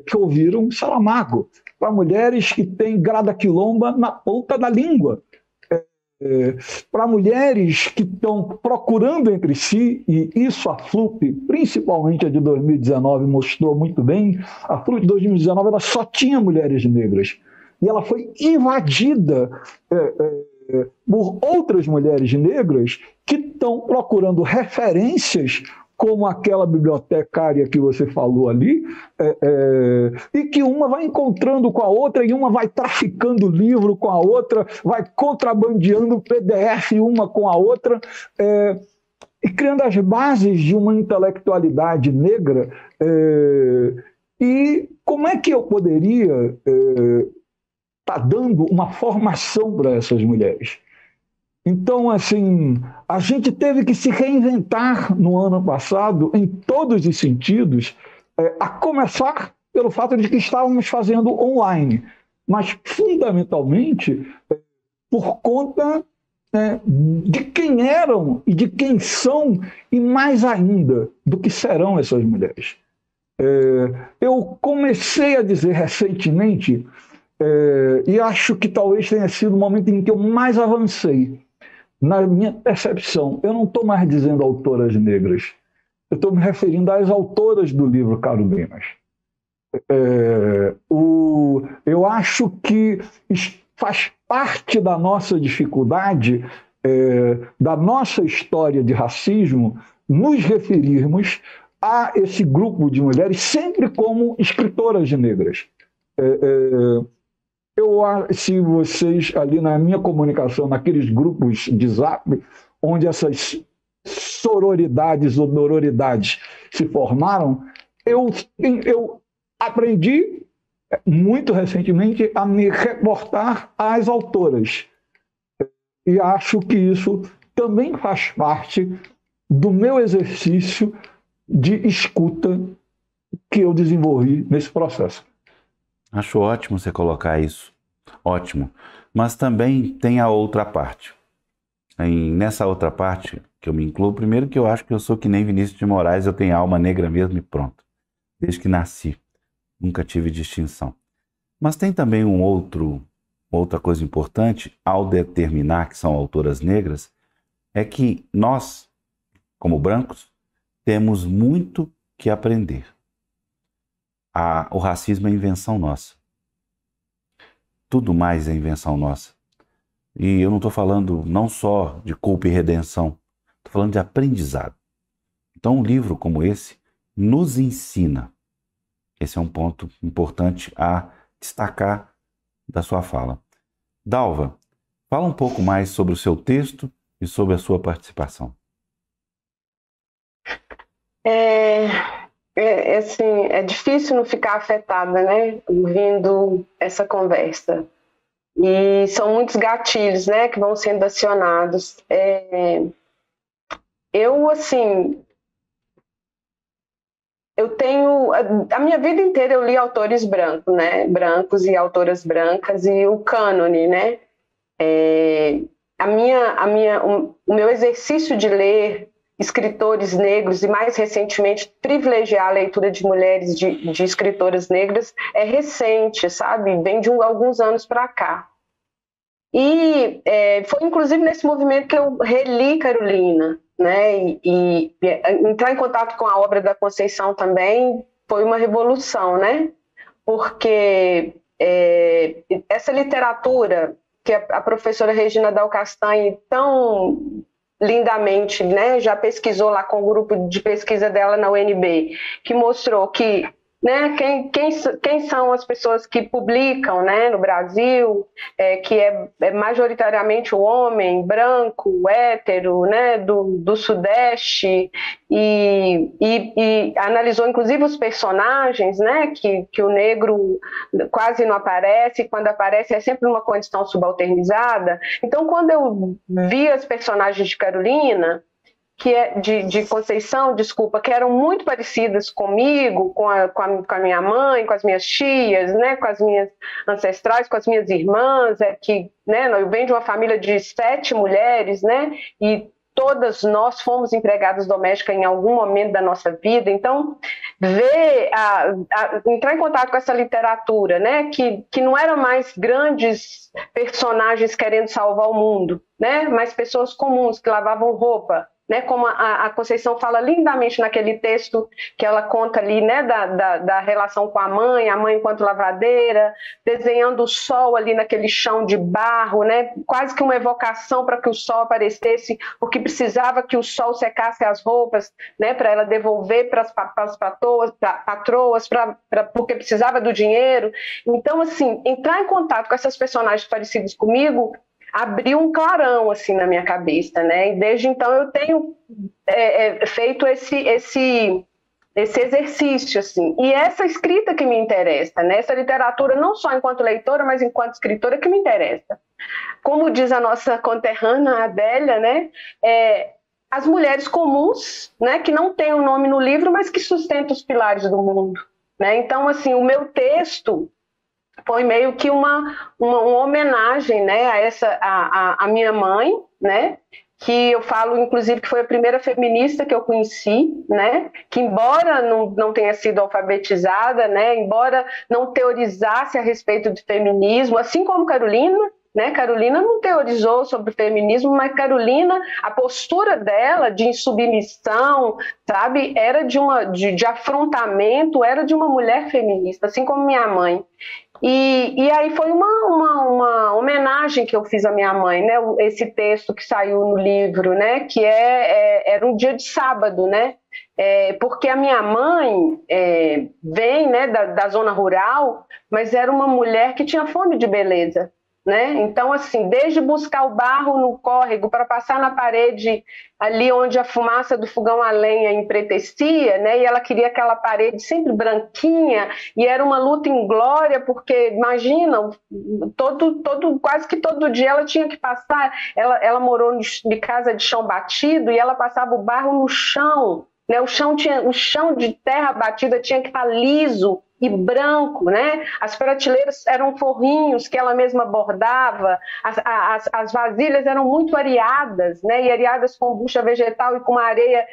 que ouviram Saramago, para mulheres que têm Grada Quilomba na ponta da língua? para mulheres que estão procurando entre si, e isso a FLUP, principalmente a de 2019, mostrou muito bem. A FLUP de 2019 ela só tinha mulheres negras, e ela foi invadida por outras mulheres negras que estão procurando referências, como aquela bibliotecária que você falou ali, e que uma vai encontrando com a outra, e uma vai traficando livro com a outra, vai contrabandeando PDF uma com a outra, e criando as bases de uma intelectualidade negra. E como é que eu poderia estar dando uma formação para essas mulheres? Então, assim, a gente teve que se reinventar no ano passado, em todos os sentidos, a começar pelo fato de que estávamos fazendo online, mas fundamentalmente por conta de quem eram e de quem são, e mais ainda, do que serão essas mulheres. Eu comecei a dizer recentemente, e acho que talvez tenha sido o momento em que eu mais avancei, na minha percepção, eu não estou mais dizendo autoras negras, eu estou me referindo às autoras do livro Carolinhas. Eu acho que faz parte da nossa dificuldade, da nossa história de racismo, nos referirmos a esse grupo de mulheres sempre como escritoras negras. Se vocês, ali na minha comunicação, naqueles grupos de Zap, onde essas sororidades ou dororidades se formaram, eu aprendi muito recentemente a me reportar às autoras. E acho que isso também faz parte do meu exercício de escuta que eu desenvolvi nesse processo.
Acho ótimo você colocar isso, ótimo. Mas também tem a outra parte. Nessa outra parte que eu me incluo, primeiro que eu acho que eu sou que nem Vinícius de Moraes, eu tenho alma negra mesmo e pronto. Desde que nasci, nunca tive distinção. Mas tem também outra coisa importante ao determinar que são autoras negras, é que nós, como brancos, temos muito que aprender. O racismo é invenção nossa. Tudo mais é invenção nossa. E eu não estou falando não só de culpa e redenção, estou falando de aprendizado. Então um livro como esse nos ensina. Esse é um ponto importante a destacar da sua fala. Dalva, fala um pouco mais sobre o seu texto e sobre a sua participação.
Assim, é difícil não ficar afetada, né, ouvindo essa conversa. E são muitos gatilhos, né, que vão sendo acionados. Eu tenho... A minha vida inteira eu li autores brancos, né, brancos e autoras brancas, e o cânone, né. O meu exercício de ler escritores negros, e mais recentemente privilegiar a leitura de mulheres, de escritoras negras, é recente, sabe? Vem de alguns anos para cá. E foi inclusive nesse movimento que eu reli Carolina, né? E entrar em contato com a obra da Conceição também foi uma revolução, né? Porque essa literatura que a professora Regina Dal Castanhe tão lindamente, né, já pesquisou lá com o grupo de pesquisa dela na UNB, que mostrou que, né, quem são as pessoas que publicam, né, no Brasil, que é majoritariamente o homem branco, hétero, né, do Sudeste, e analisou inclusive os personagens, né, que o negro quase não aparece, e quando aparece é sempre numa condição subalternizada. Então, quando eu vi as personagens de Carolina, que de Conceição, desculpa, que eram muito parecidas comigo, com a minha mãe, com as minhas tias, né, com as minhas ancestrais, com as minhas irmãs, né, eu venho de uma família de 7 mulheres, né, e todas nós fomos empregadas domésticas em algum momento da nossa vida. Então, entrar em contato com essa literatura, né, que não eram mais grandes personagens querendo salvar o mundo, né, mas pessoas comuns que lavavam roupa, né, como a Conceição fala lindamente naquele texto que ela conta ali, né, da relação com a mãe enquanto lavadeira, desenhando o sol ali naquele chão de barro, né, quase que uma evocação para que o sol aparecesse, porque precisava que o sol secasse as roupas, né, para ela devolver para as patroas, porque precisava do dinheiro. Então, assim, entrar em contato com essas personagens parecidas comigo abriu um clarão assim na minha cabeça, né? E desde então eu tenho feito esse exercício, assim. E essa escrita que me interessa, né? Essa literatura não só enquanto leitora, mas enquanto escritora que me interessa. Como diz a nossa conterrânea Adélia, né? As mulheres comuns, né? Que não têm um nome no livro, mas que sustentam os pilares do mundo, né? Então, assim, o meu texto foi meio que uma homenagem, né, a minha mãe, né, que eu falo, inclusive, que foi a primeira feminista que eu conheci, né, que embora não tenha sido alfabetizada, né, embora não teorizasse a respeito do feminismo, assim como Carolina, né, Carolina não teorizou sobre o feminismo, mas Carolina, a postura dela de insubmissão, sabe, era de afrontamento, era de uma mulher feminista, assim como minha mãe. E aí foi uma homenagem que eu fiz à minha mãe, né? Esse texto que saiu no livro, né? Que era um dia de sábado, né? Porque a minha mãe vem, né, da zona rural, mas era uma mulher que tinha fome de beleza, né? Então, assim, desde buscar o barro no córrego para passar na parede ali onde a fumaça do fogão a lenha empretecia, né? E ela queria aquela parede sempre branquinha, e era uma luta inglória, porque, imagina, quase que todo dia ela tinha que passar, ela morou de casa de chão batido, e ela passava o barro no chão, né? O chão de terra batida tinha que estar liso e branco, né? As prateleiras eram forrinhos que ela mesma bordava, as vasilhas eram muito areadas, né? E areadas com bucha vegetal e com uma areia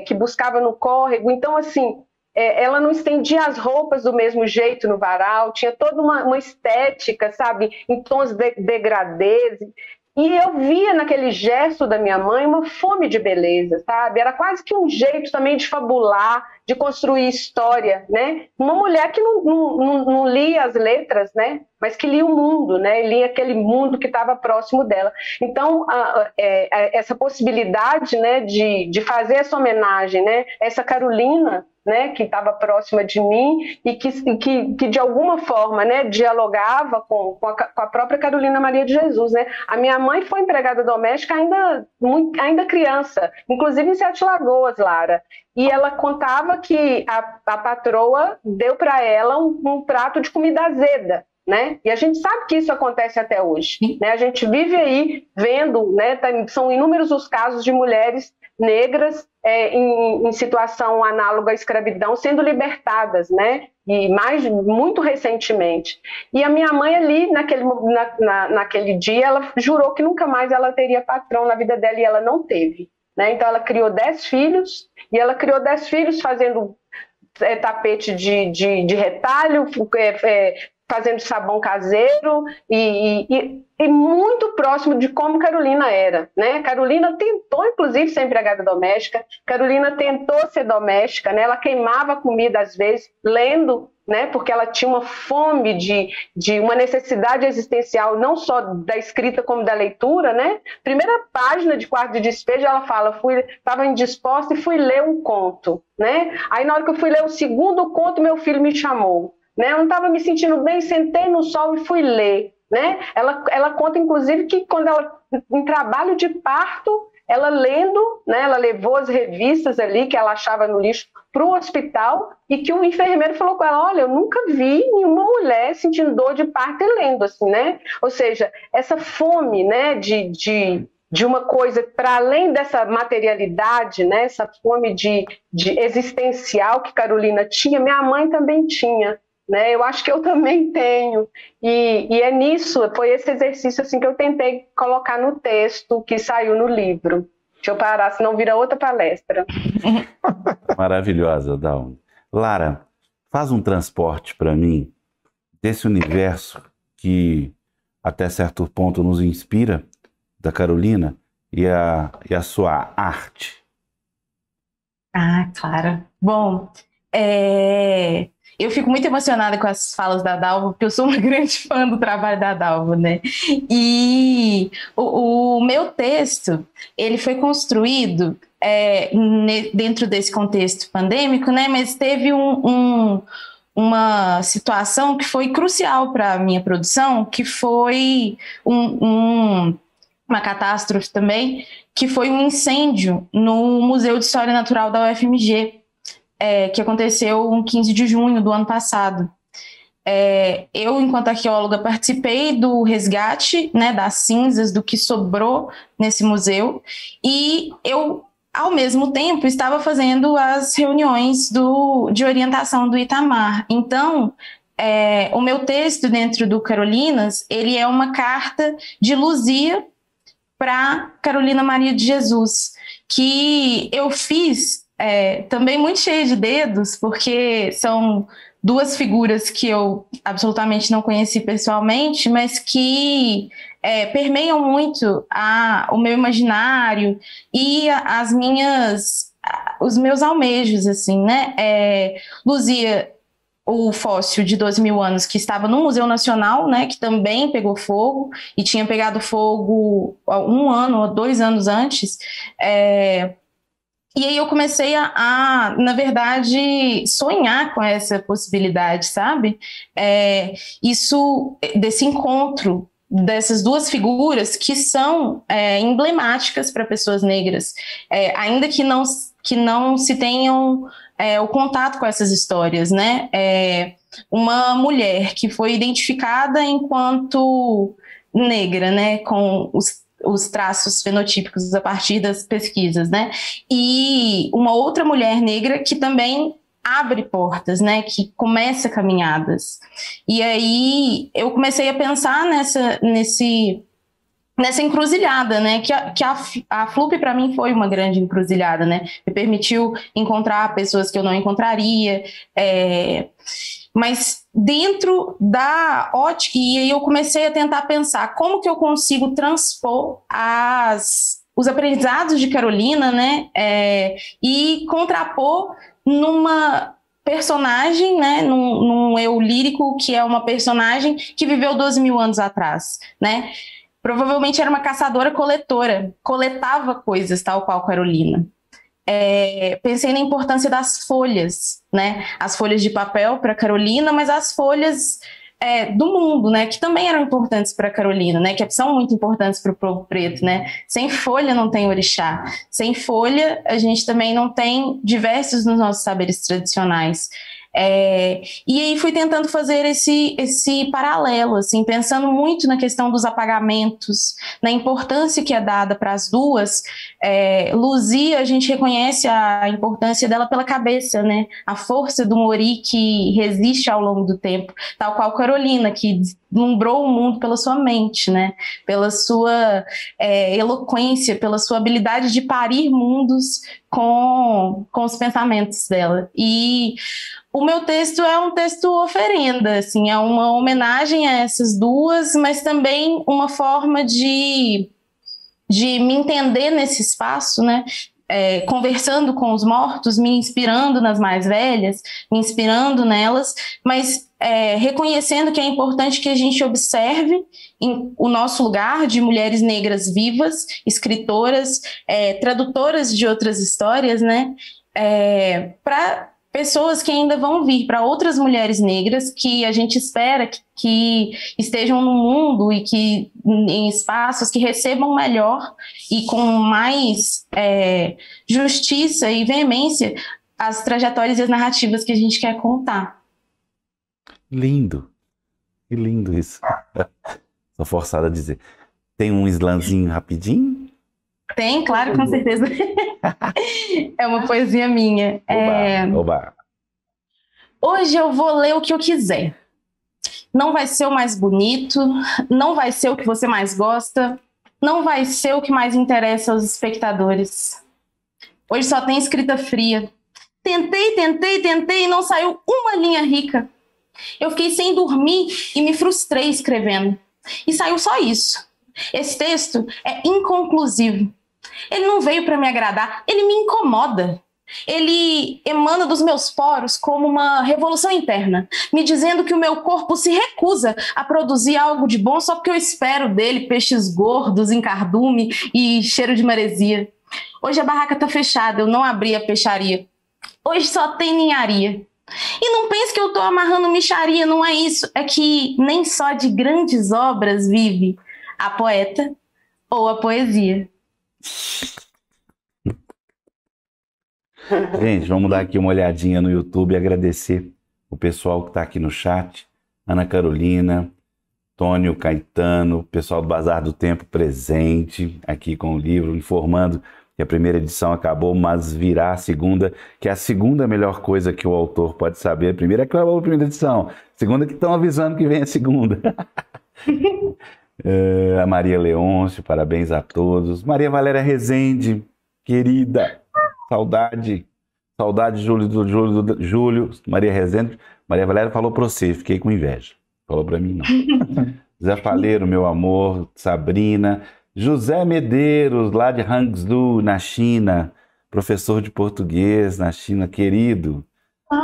que buscava no córrego. Então, assim, ela não estendia as roupas do mesmo jeito no varal, tinha toda uma estética, sabe? Em tons degradês. E eu via naquele gesto da minha mãe uma fome de beleza, sabe? Era quase que um jeito também de fabular, de construir história, né? Uma mulher que não lia as letras, né? Mas que lia o mundo, né? Lia aquele mundo que estava próximo dela. Então, essa possibilidade, né, de fazer essa homenagem, né? Essa Carolina, né, que estava próxima de mim e que de alguma forma, né, dialogava com a própria Carolina Maria de Jesus, né? A minha mãe foi empregada doméstica ainda criança, inclusive em Sete Lagoas, Lara. E ela contava que a patroa deu para ela um prato de comida azeda, né? E a gente sabe que isso acontece até hoje, né? A gente vive aí vendo, né? São inúmeros os casos de mulheres negras em situação análoga à escravidão sendo libertadas, né? E muito recentemente. E a minha mãe ali, naquele dia, ela jurou que nunca mais ela teria patrão na vida dela, e ela não teve, né? Então ela criou 10 filhos, e ela criou 10 filhos fazendo tapete de retalho, fazendo sabão caseiro e muito próximo de como Carolina era, né? Carolina tentou, inclusive, ser empregada doméstica. Carolina tentou ser doméstica, né? Ela queimava comida às vezes, lendo, né? Porque ela tinha uma fome de uma necessidade existencial, não só da escrita como da leitura, né? Primeira página de Quarto de Despejo, ela fala: estava indisposta e fui ler um conto, né? Aí na hora que eu fui ler o segundo conto, meu filho me chamou. Né? Eu não estava me sentindo bem, sentei no sol e fui ler, né? Ela conta, inclusive, que quando ela, em trabalho de parto, ela lendo, né? Ela levou as revistas ali que ela achava no lixo para o hospital, e que o enfermeiro falou com ela: olha, eu nunca vi nenhuma mulher sentindo dor de parto e lendo, assim, né? Ou seja, essa fome, né, de uma coisa para além dessa materialidade, né? Essa fome de existencial que Carolina tinha, minha mãe também tinha. Né? Eu acho que eu também tenho, e é nisso, foi esse exercício assim, que eu tentei colocar no texto que saiu no livro. Deixa eu parar, senão vira outra palestra.
Maravilhosa, Dalma. Lara, faz um transporte para mim desse universo que até certo ponto nos inspira, da Carolina, e a sua arte.
Ah, claro. Bom, eu fico muito emocionada com as falas da Dalva, porque eu sou uma grande fã do trabalho da Dalva, né? E o meu texto, ele foi construído dentro desse contexto pandêmico, né? Mas teve uma situação que foi crucial para a minha produção, que foi uma catástrofe também, que foi um incêndio no Museu de História Natural da UFMG, que aconteceu em 15 de junho do ano passado. Eu, enquanto arqueóloga, participei do resgate, né, das cinzas, do que sobrou nesse museu, e eu, ao mesmo tempo, estava fazendo as reuniões de orientação do Itamar. Então, o meu texto dentro do Carolinas, ele é uma carta de Luzia para Carolina Maria de Jesus, que eu fiz também muito cheia de dedos, porque são duas figuras que eu absolutamente não conheci pessoalmente, mas que permeiam muito o meu imaginário e os meus almejos, assim, né? Luzia, o fóssil de 12.000 anos que estava no Museu Nacional, né, que também pegou fogo e tinha pegado fogo 1 ano ou 2 anos antes. E aí eu comecei na verdade, sonhar com essa possibilidade, sabe? Desse encontro dessas duas figuras que são emblemáticas para pessoas negras, ainda que não se tenham o contato com essas histórias, né? Uma mulher que foi identificada enquanto negra, né? Com os traços fenotípicos a partir das pesquisas, né? E uma outra mulher negra que também abre portas, né? Que começa caminhadas. E aí eu comecei a pensar nessa encruzilhada, né? Que a FLUP para mim foi uma grande encruzilhada, né? Me permitiu encontrar pessoas que eu não encontraria, mas dentro da ótica, e aí eu comecei a tentar pensar como que eu consigo transpor os aprendizados de Carolina, né? E contrapor numa personagem, né? Num eu lírico que é uma personagem que viveu 12.000 anos atrás, né? Provavelmente era uma caçadora-coletora, coletava coisas, tal qual Carolina. Pensei na importância das folhas, né? As folhas de papel para Carolina, mas as folhas do mundo, né? Que também eram importantes para Carolina, né? Que são muito importantes para o povo preto, né? Sem folha não tem orixá. Sem folha a gente também não tem diversos nos nossos saberes tradicionais. E aí fui tentando fazer esse paralelo, assim, pensando muito na questão dos apagamentos, na importância que é dada para as duas. Luzia, a gente reconhece a importância dela pela cabeça, né? A força do Mori que resiste ao longo do tempo, tal qual Carolina, que deslumbrou o mundo pela sua mente, né? Pela sua eloquência, pela sua habilidade de parir mundos com os pensamentos dela. E o meu texto é um texto oferenda, assim, é uma homenagem a essas duas, mas também uma forma de me entender nesse espaço, né? Conversando com os mortos, me inspirando nas mais velhas, me inspirando nelas, mas reconhecendo que é importante que a gente observe o nosso lugar de mulheres negras vivas, escritoras, tradutoras de outras histórias, né? Para pessoas que ainda vão vir, para outras mulheres negras que a gente espera que estejam no mundo e que em espaços que recebam melhor e com mais justiça e veemência as trajetórias e as narrativas que a gente quer contar.
Lindo, que lindo isso. Sou forçada a dizer. Tem um slamzinho rapidinho?
Tem, claro, com certeza. É uma poesia minha.
Oba.
Hoje eu vou ler o que eu quiser. Não vai ser o mais bonito, não vai ser o que você mais gosta, não vai ser o que mais interessa aos espectadores. Hoje só tem escrita fria. Tentei e não saiu uma linha rica. Eu fiquei sem dormir e me frustrei escrevendo. E saiu só isso. Esse texto é inconclusivo. Ele não veio para me agradar, ele me incomoda. Ele emana dos meus poros como uma revolução interna, me dizendo que o meu corpo se recusa a produzir algo de bom só porque eu espero dele peixes gordos em cardume e cheiro de maresia. Hoje a barraca tá fechada, eu não abri a peixaria. Hoje só tem ninharia. E não pense que eu tô amarrando mixaria, não é isso. É que nem só de grandes obras vive a poeta ou a poesia.
Gente, vamos dar aqui uma olhadinha no YouTube e agradecer o pessoal que está aqui no chat. Ana Carolina, Tônio Caetano, o pessoal do Bazar do Tempo presente aqui com o livro, informando que a primeira edição acabou, mas virá a segunda, que é a segunda melhor coisa que o autor pode saber. A primeira é que acabou a primeira edição, a segunda é que estão avisando que vem a segunda. A Maria Leôncio, parabéns a todos. Maria Valéria Rezende, querida, saudade, Júlio, Maria Rezende. Maria Valéria falou para você, fiquei com inveja, falou para mim não. Zé Faleiro, meu amor, Sabrina, José Medeiros, lá de Hangzhou, na China, professor de português na China, querido.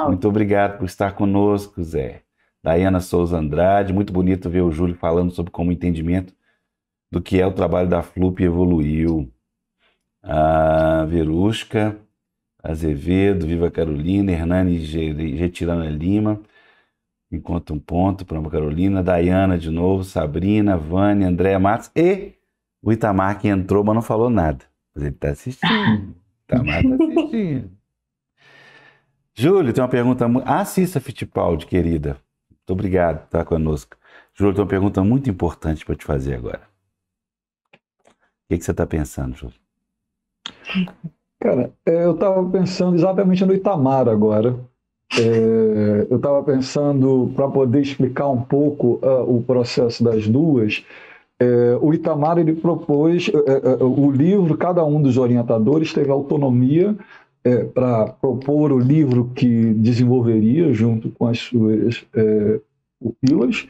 Muito obrigado por estar conosco, Zé. Daiana Souza Andrade, muito bonito ver o Júlio falando sobre como o entendimento do que é o trabalho da FLUP evoluiu. A Verusca Azevedo, Viva Carolina, Hernani Getirana Lima, encontra um ponto para a Carolina, Daiana de novo, Sabrina, Vânia, Andréa Matos e o Itamar que entrou, mas não falou nada. Mas ele está assistindo. Itamar está assistindo. Júlio, tem uma pergunta... Cissa Fittipaldi, querida. Muito obrigado por estar conosco. Júlio, tem uma pergunta muito importante para te fazer agora. O que você está pensando, Júlio?
Cara, eu estava pensando exatamente no Itamar agora. Eu estava pensando, para poder explicar um pouco o processo das duas, o Itamar ele propôs o livro, cada um dos orientadores teve autonomia para propor o livro que desenvolveria junto com as suas pupilas,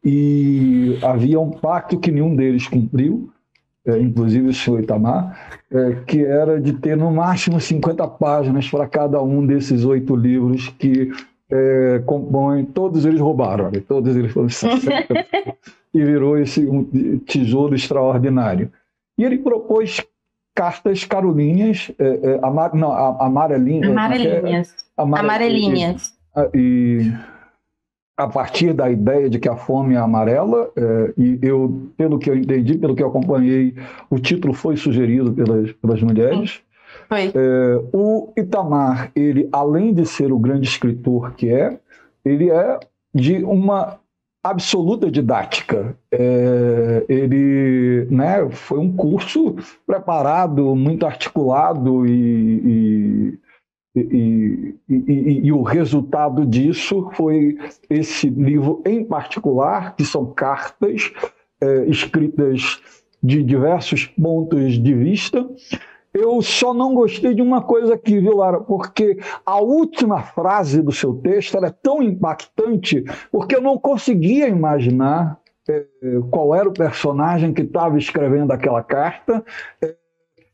e havia um pacto que nenhum deles cumpriu, inclusive o senhor Itamar, que era de ter no máximo 50 páginas para cada um desses 8 livros que compõem, todos eles roubaram, todos eles foram e virou esse tesouro extraordinário. E ele propôs cartas carolinhas, amarelinhas. E a partir da ideia de que a fome é amarela, e eu, pelo que eu entendi, pelo que eu acompanhei, o título foi sugerido pelas mulheres.
Foi.
O Itamar, ele, além de ser o grande escritor que ele é de uma absoluta didática. Ele, foi um curso preparado, muito articulado e o resultado disso foi esse livro em particular, que são cartas escritas de diversos pontos de vista. Eu só não gostei de uma coisa aqui, viu, Lara? Porque a última frase do seu texto ela é tão impactante, porque eu não conseguia imaginar qual era o personagem que estava escrevendo aquela carta.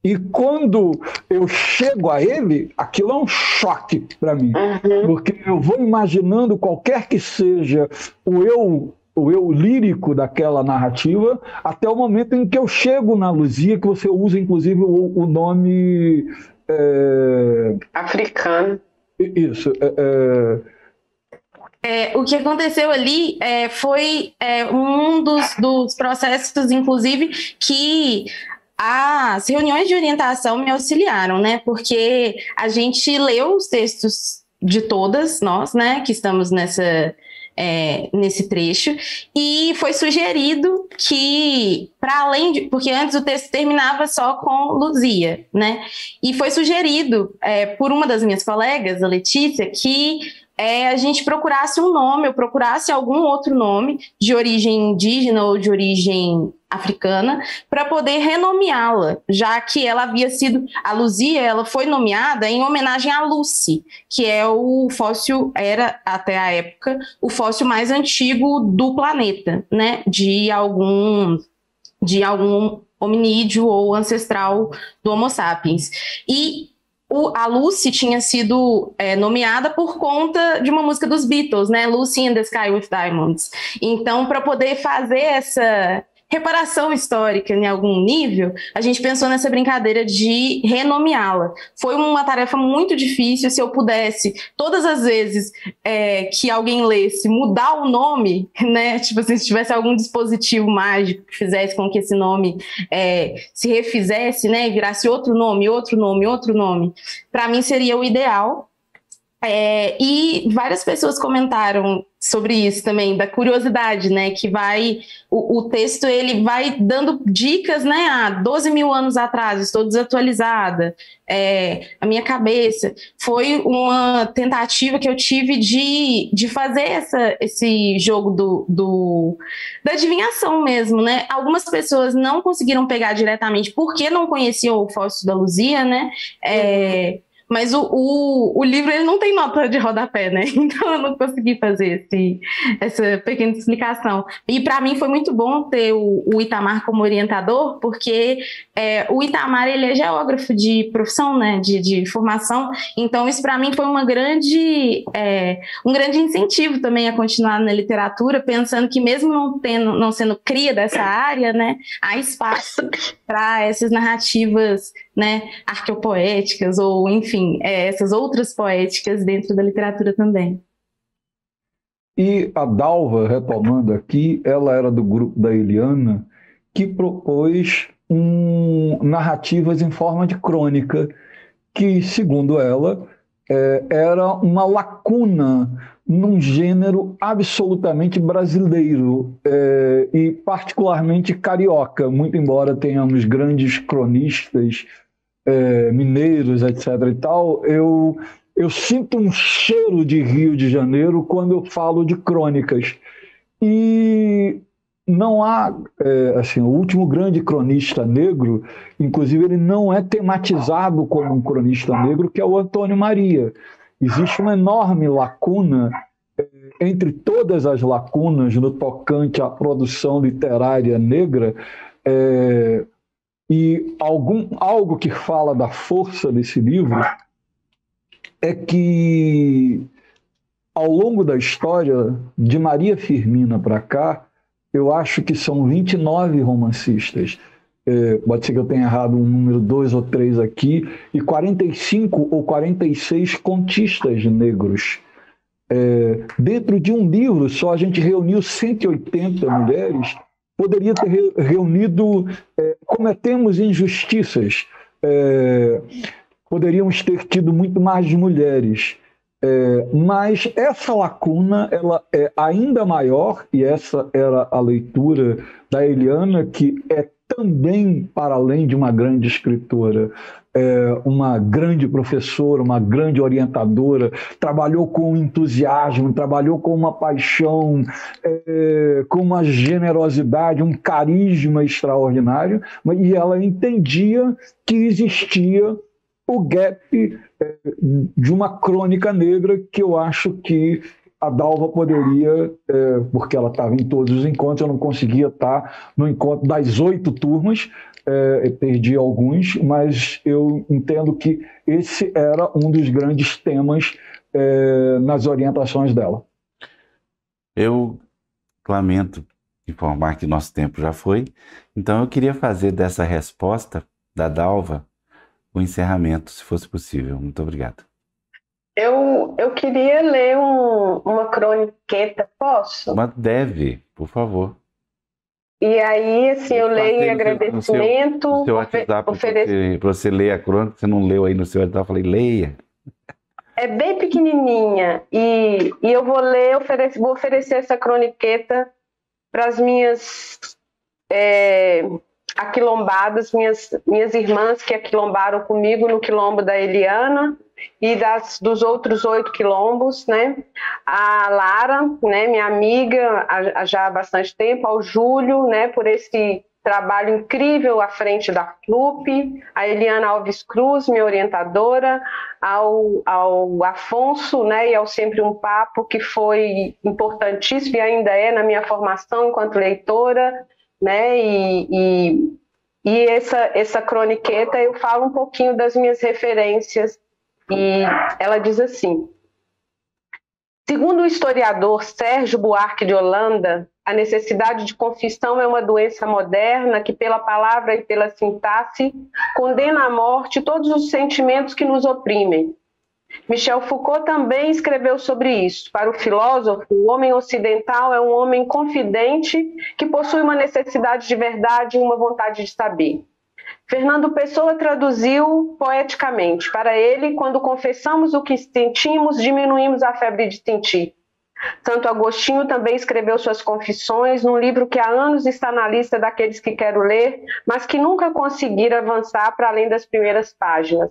E quando eu chego a ele, aquilo é um choque para mim. Porque eu vou imaginando qualquer que seja o eu lírico daquela narrativa, até o momento em que eu chego na Luzia, que você usa, inclusive, o nome...
africano.
Isso.
O que aconteceu ali foi um dos processos, inclusive, que as reuniões de orientação me auxiliaram, né? Porque a gente leu os textos de todas nós, né, que estamos nesse trecho, e foi sugerido que, para além de... Porque antes o texto terminava só com Luzia, né? E foi sugerido por uma das minhas colegas, a Letícia, que a gente procurasse um nome, ou procurasse algum outro nome de origem indígena ou de origem africana, para poder renomeá-la, já que ela havia sido, a Luzia, ela foi nomeada em homenagem à Lucy, que é o fóssil, era até a época, o fóssil mais antigo do planeta, né, de algum hominídeo ou ancestral do Homo sapiens. E a Lucy tinha sido nomeada por conta de uma música dos Beatles, né? Lucy in the Sky with Diamonds. Então, para poder fazer essa reparação histórica em algum nível, a gente pensou nessa brincadeira de renomeá-la. Foi uma tarefa muito difícil. Se eu pudesse, todas as vezes que alguém lesse, mudar o nome, né? Tipo assim, se tivesse algum dispositivo mágico que fizesse com que esse nome se refizesse, né? E virasse outro nome, para mim seria o ideal. E várias pessoas comentaram sobre isso também, da curiosidade, né, que o texto ele vai dando dicas, né, há 12 mil anos atrás, estou desatualizada, a minha cabeça, foi uma tentativa que eu tive de fazer esse jogo da adivinhação mesmo, né, algumas pessoas não conseguiram pegar diretamente porque não conheciam o fóssil da Luzia, né, mas o livro ele não tem nota de rodapé, né? Então eu não consegui fazer essa pequena explicação. E para mim foi muito bom ter o Itamar como orientador, porque o Itamar ele é geógrafo de profissão, né? De formação. Então isso para mim foi um grande incentivo também a continuar na literatura, pensando que mesmo não sendo cria dessa área, né? Há espaço para essas narrativas, né, arqueopoéticas ou, enfim, essas outras poéticas dentro da literatura também.
E a Dalva, retomando aqui, ela era do grupo da Eliana, que propôs narrativas em forma de crônica, que, segundo ela, era uma lacuna num gênero absolutamente brasileiro e particularmente carioca, muito embora tenhamos grandes cronistas mineiros, etc. e tal, eu sinto um cheiro de Rio de Janeiro quando eu falo de crônicas. E não há, assim, o último grande cronista negro, inclusive ele não é tematizado como um cronista negro, que é o Antônio Maria. Existe uma enorme lacuna entre todas as lacunas no tocante à produção literária negra, e algo que fala da força desse livro é que, ao longo da história, de Maria Firmina para cá, eu acho que são 29 romancistas. Pode ser que eu tenha errado um número 2 ou 3 aqui, e 45 ou 46 contistas negros. Dentro de um livro só, a gente reuniu 180 mulheres. Poderia ter reunido, cometemos injustiças, poderíamos ter tido muito mais mulheres, mas essa lacuna ela é ainda maior, e essa era a leitura da Eliana, que é também, para além de uma grande escritora, uma grande professora, uma grande orientadora, trabalhou com entusiasmo, trabalhou com uma paixão, com uma generosidade, um carisma extraordinário, e ela entendia que existia o gap de uma crônica negra, que eu acho que a Dalva poderia, porque ela estava em todos os encontros, eu não conseguia estar no encontro das 8 turmas, perdi alguns, mas eu entendo que esse era um dos grandes temas nas orientações dela.
Eu lamento informar que nosso tempo já foi, então eu queria fazer dessa resposta da Dalva o encerramento, se fosse possível. Muito obrigado.
Eu queria ler uma croniqueta, posso?
Mas deve, por favor.
E aí, assim, eu leio em agradecimento.
No seu WhatsApp, para você ler a crônica, você não leu aí no seu WhatsApp, eu falei, leia.
É bem pequenininha, e eu vou ler, vou oferecer essa croniqueta para as minhas aquilombadas, minhas irmãs que aquilombaram comigo no quilombo da Eliana e dos outros 8 quilombos, né? A Lara, né, minha amiga já há bastante tempo, ao Júlio, né, por esse trabalho incrível à frente da FLUP, a Eliana Alves Cruz, minha orientadora, ao Afonso, né, e ao Sempre um Papo, que foi importantíssimo e ainda é na minha formação enquanto leitora, né, e essa croniqueta eu falo um pouquinho das minhas referências, e ela diz assim: segundo o historiador Sérgio Buarque de Holanda, a necessidade de confissão é uma doença moderna que, pela palavra e pela sintaxe, condena à morte todos os sentimentos que nos oprimem. Michel Foucault também escreveu sobre isso. Para o filósofo, o homem ocidental é um homem confidente que possui uma necessidade de verdade e uma vontade de saber. Fernando Pessoa traduziu poeticamente: para ele, quando confessamos o que sentimos, diminuímos a febre de sentir. Santo Agostinho também escreveu suas confissões num livro que há anos está na lista daqueles que quero ler, mas que nunca conseguiram avançar para além das primeiras páginas.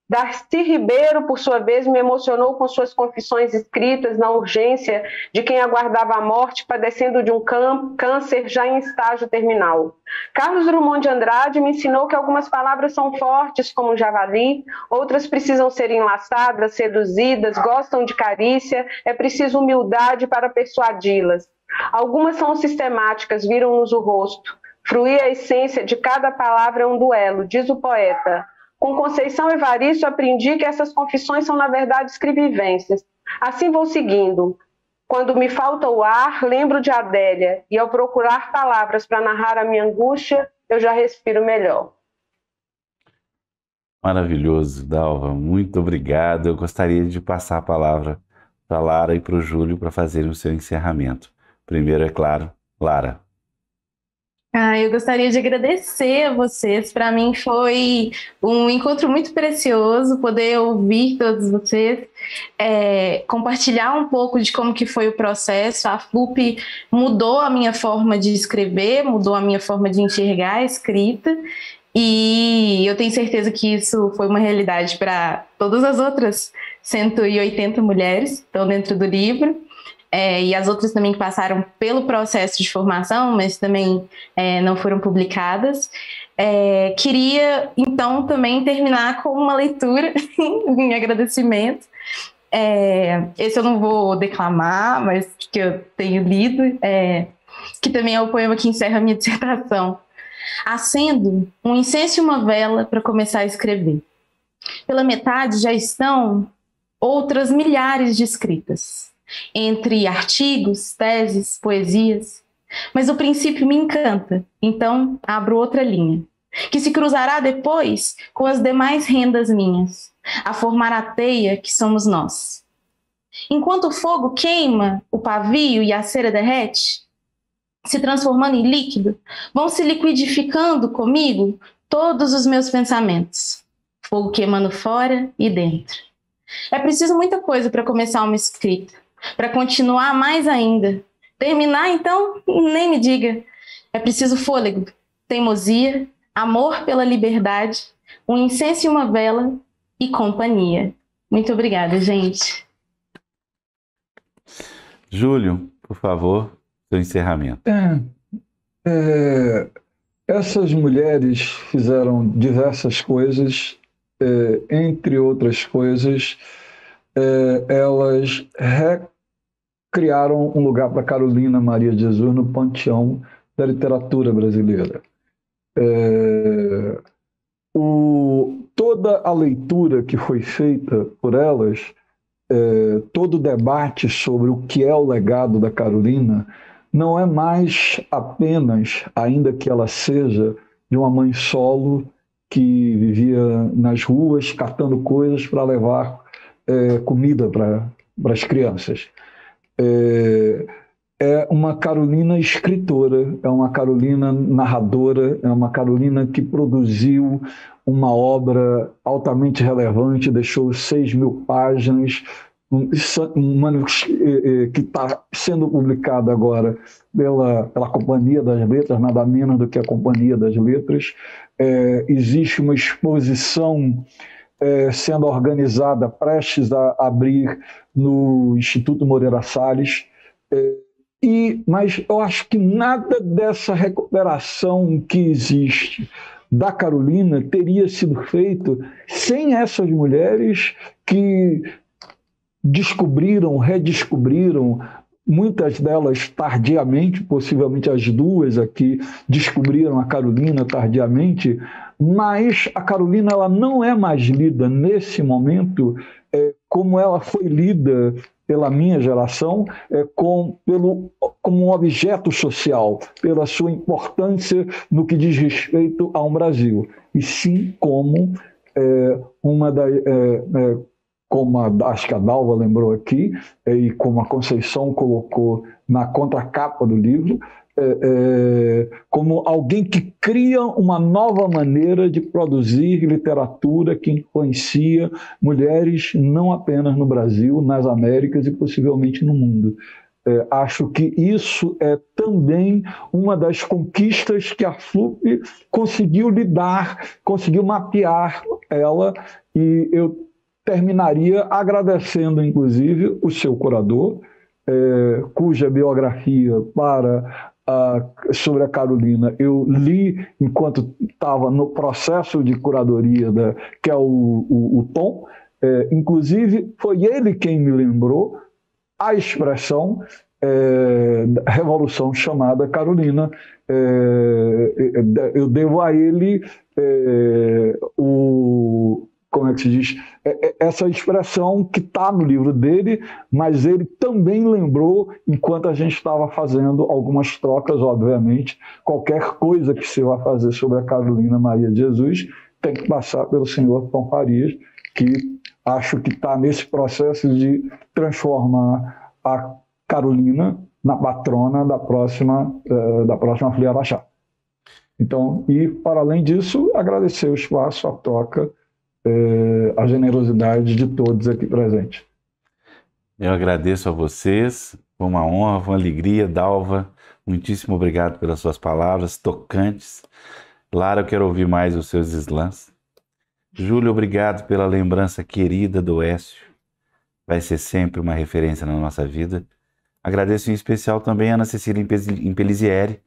Darcy Ribeiro, por sua vez, me emocionou com suas confissões escritas na urgência de quem aguardava a morte, padecendo de um câncer já em estágio terminal. Carlos Drummond de Andrade me ensinou que algumas palavras são fortes, como um javali, outras precisam ser enlaçadas, seduzidas, gostam de carícia, é preciso humildade para persuadi-las. Algumas são sistemáticas, viram-nos o rosto. Fruir a essência de cada palavra é um duelo, diz o poeta. Com Conceição Evaristo, aprendi que essas confissões são, na verdade, escrevivências. Assim vou seguindo. Quando me falta o ar, lembro de Adélia, e ao procurar palavras para narrar a minha angústia, eu já respiro melhor.
Maravilhoso, Dalva. Muito obrigado. Eu gostaria de passar a palavra para a Lara e para o Júlio para fazerem o seu encerramento. Primeiro, é claro, Lara.
Eu gostaria de agradecer a vocês. Para mim foi um encontro muito precioso poder ouvir todos vocês, compartilhar um pouco de como que foi o processo. A FLUP mudou a minha forma de escrever, mudou a minha forma de enxergar a escrita, e eu tenho certeza que isso foi uma realidade para todas as outras 180 mulheres que estão dentro do livro. E as outras também que passaram pelo processo de formação, mas também não foram publicadas. Queria, então, também terminar com uma leitura em agradecimento. Esse eu não vou declamar, mas que eu tenho lido, que também é o poema que encerra a minha dissertação. Acendo um incenso e uma vela para começar a escrever. Pela metade já estão outras milhares de escritas, entre artigos, teses, poesias, mas o princípio me encanta, então abro outra linha, que se cruzará depois com as demais rendas minhas, a formar a teia que somos nós. Enquanto o fogo queima o pavio e a cera derrete, se transformando em líquido, vão se liquidificando comigo todos os meus pensamentos, fogo queimando fora e dentro. É preciso muita coisa para começar uma escrita, para continuar mais ainda. Terminar, então, nem me diga. É preciso fôlego, teimosia, amor pela liberdade, um incenso e uma vela e companhia. Muito obrigada, gente.
Júlio, por favor, seu encerramento.
Essas mulheres fizeram diversas coisas, entre outras coisas, elas recriaram um lugar para Carolina Maria de Jesus no panteão da literatura brasileira. Toda a leitura que foi feita por elas, todo o debate sobre o que é o legado da Carolina, não é mais apenas, ainda que ela seja de uma mãe solo que vivia nas ruas catando coisas para levar comida para as crianças. É uma Carolina escritora, é uma Carolina narradora, é uma Carolina que produziu uma obra altamente relevante, deixou 6.000 páginas, que está sendo publicado agora pela Companhia das Letras, nada menos do que a Companhia das Letras. Existe uma exposição sendo organizada, prestes a abrir no Instituto Moreira Salles. Mas eu acho que nada dessa recuperação que existe da Carolina teria sido feito sem essas mulheres que descobriram, redescobriram, muitas delas tardiamente, possivelmente as duas aqui descobriram a Carolina tardiamente, mas a Carolina ela não é mais lida nesse momento como ela foi lida pela minha geração, como um objeto social, pela sua importância no que diz respeito ao Brasil, e sim como como acho que a Dalva lembrou aqui, e como a Conceição colocou na contracapa do livro, como alguém que cria uma nova maneira de produzir literatura que influencia mulheres não apenas no Brasil, nas Américas e possivelmente no mundo. Acho que isso é também uma das conquistas que a FLUP conseguiu conseguiu mapear ela, e eu terminaria agradecendo, inclusive, o seu curador, cuja biografia sobre a Carolina eu li enquanto estava no processo de curadoria, que é o Tom. Inclusive, foi ele quem me lembrou a expressão revolução chamada Carolina. Eu devo a ele como é que se diz? Essa expressão que está no livro dele, mas ele também lembrou enquanto a gente estava fazendo algumas trocas, obviamente. Qualquer coisa que se vá fazer sobre a Carolina Maria de Jesus tem que passar pelo senhor Tom Farias, que acho que está nesse processo de transformar a Carolina na patrona da próxima Folia Araxá. Então, e para além disso, agradecer o espaço, a troca, a generosidade de todos aqui presentes.
Eu agradeço a vocês, foi uma honra, foi uma alegria. Dalva, muitíssimo obrigado pelas suas palavras tocantes. Lara, eu quero ouvir mais os seus slams. Júlio, obrigado pela lembrança querida do Écio, vai ser sempre uma referência na nossa vida. Agradeço em especial também a Ana Cecília Impelisieri,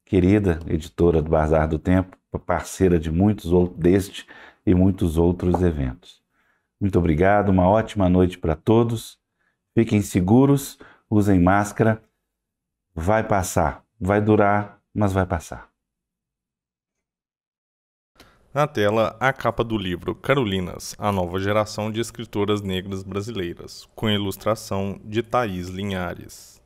querida editora do Bazar do Tempo, parceira de deste e muitos outros eventos. Muito obrigado, uma ótima noite para todos. Fiquem seguros, usem máscara. Vai passar, vai durar, mas vai passar.
Na tela, a capa do livro Carolinas, a nova geração de escritoras negras brasileiras, com ilustração de Thaís Linhares.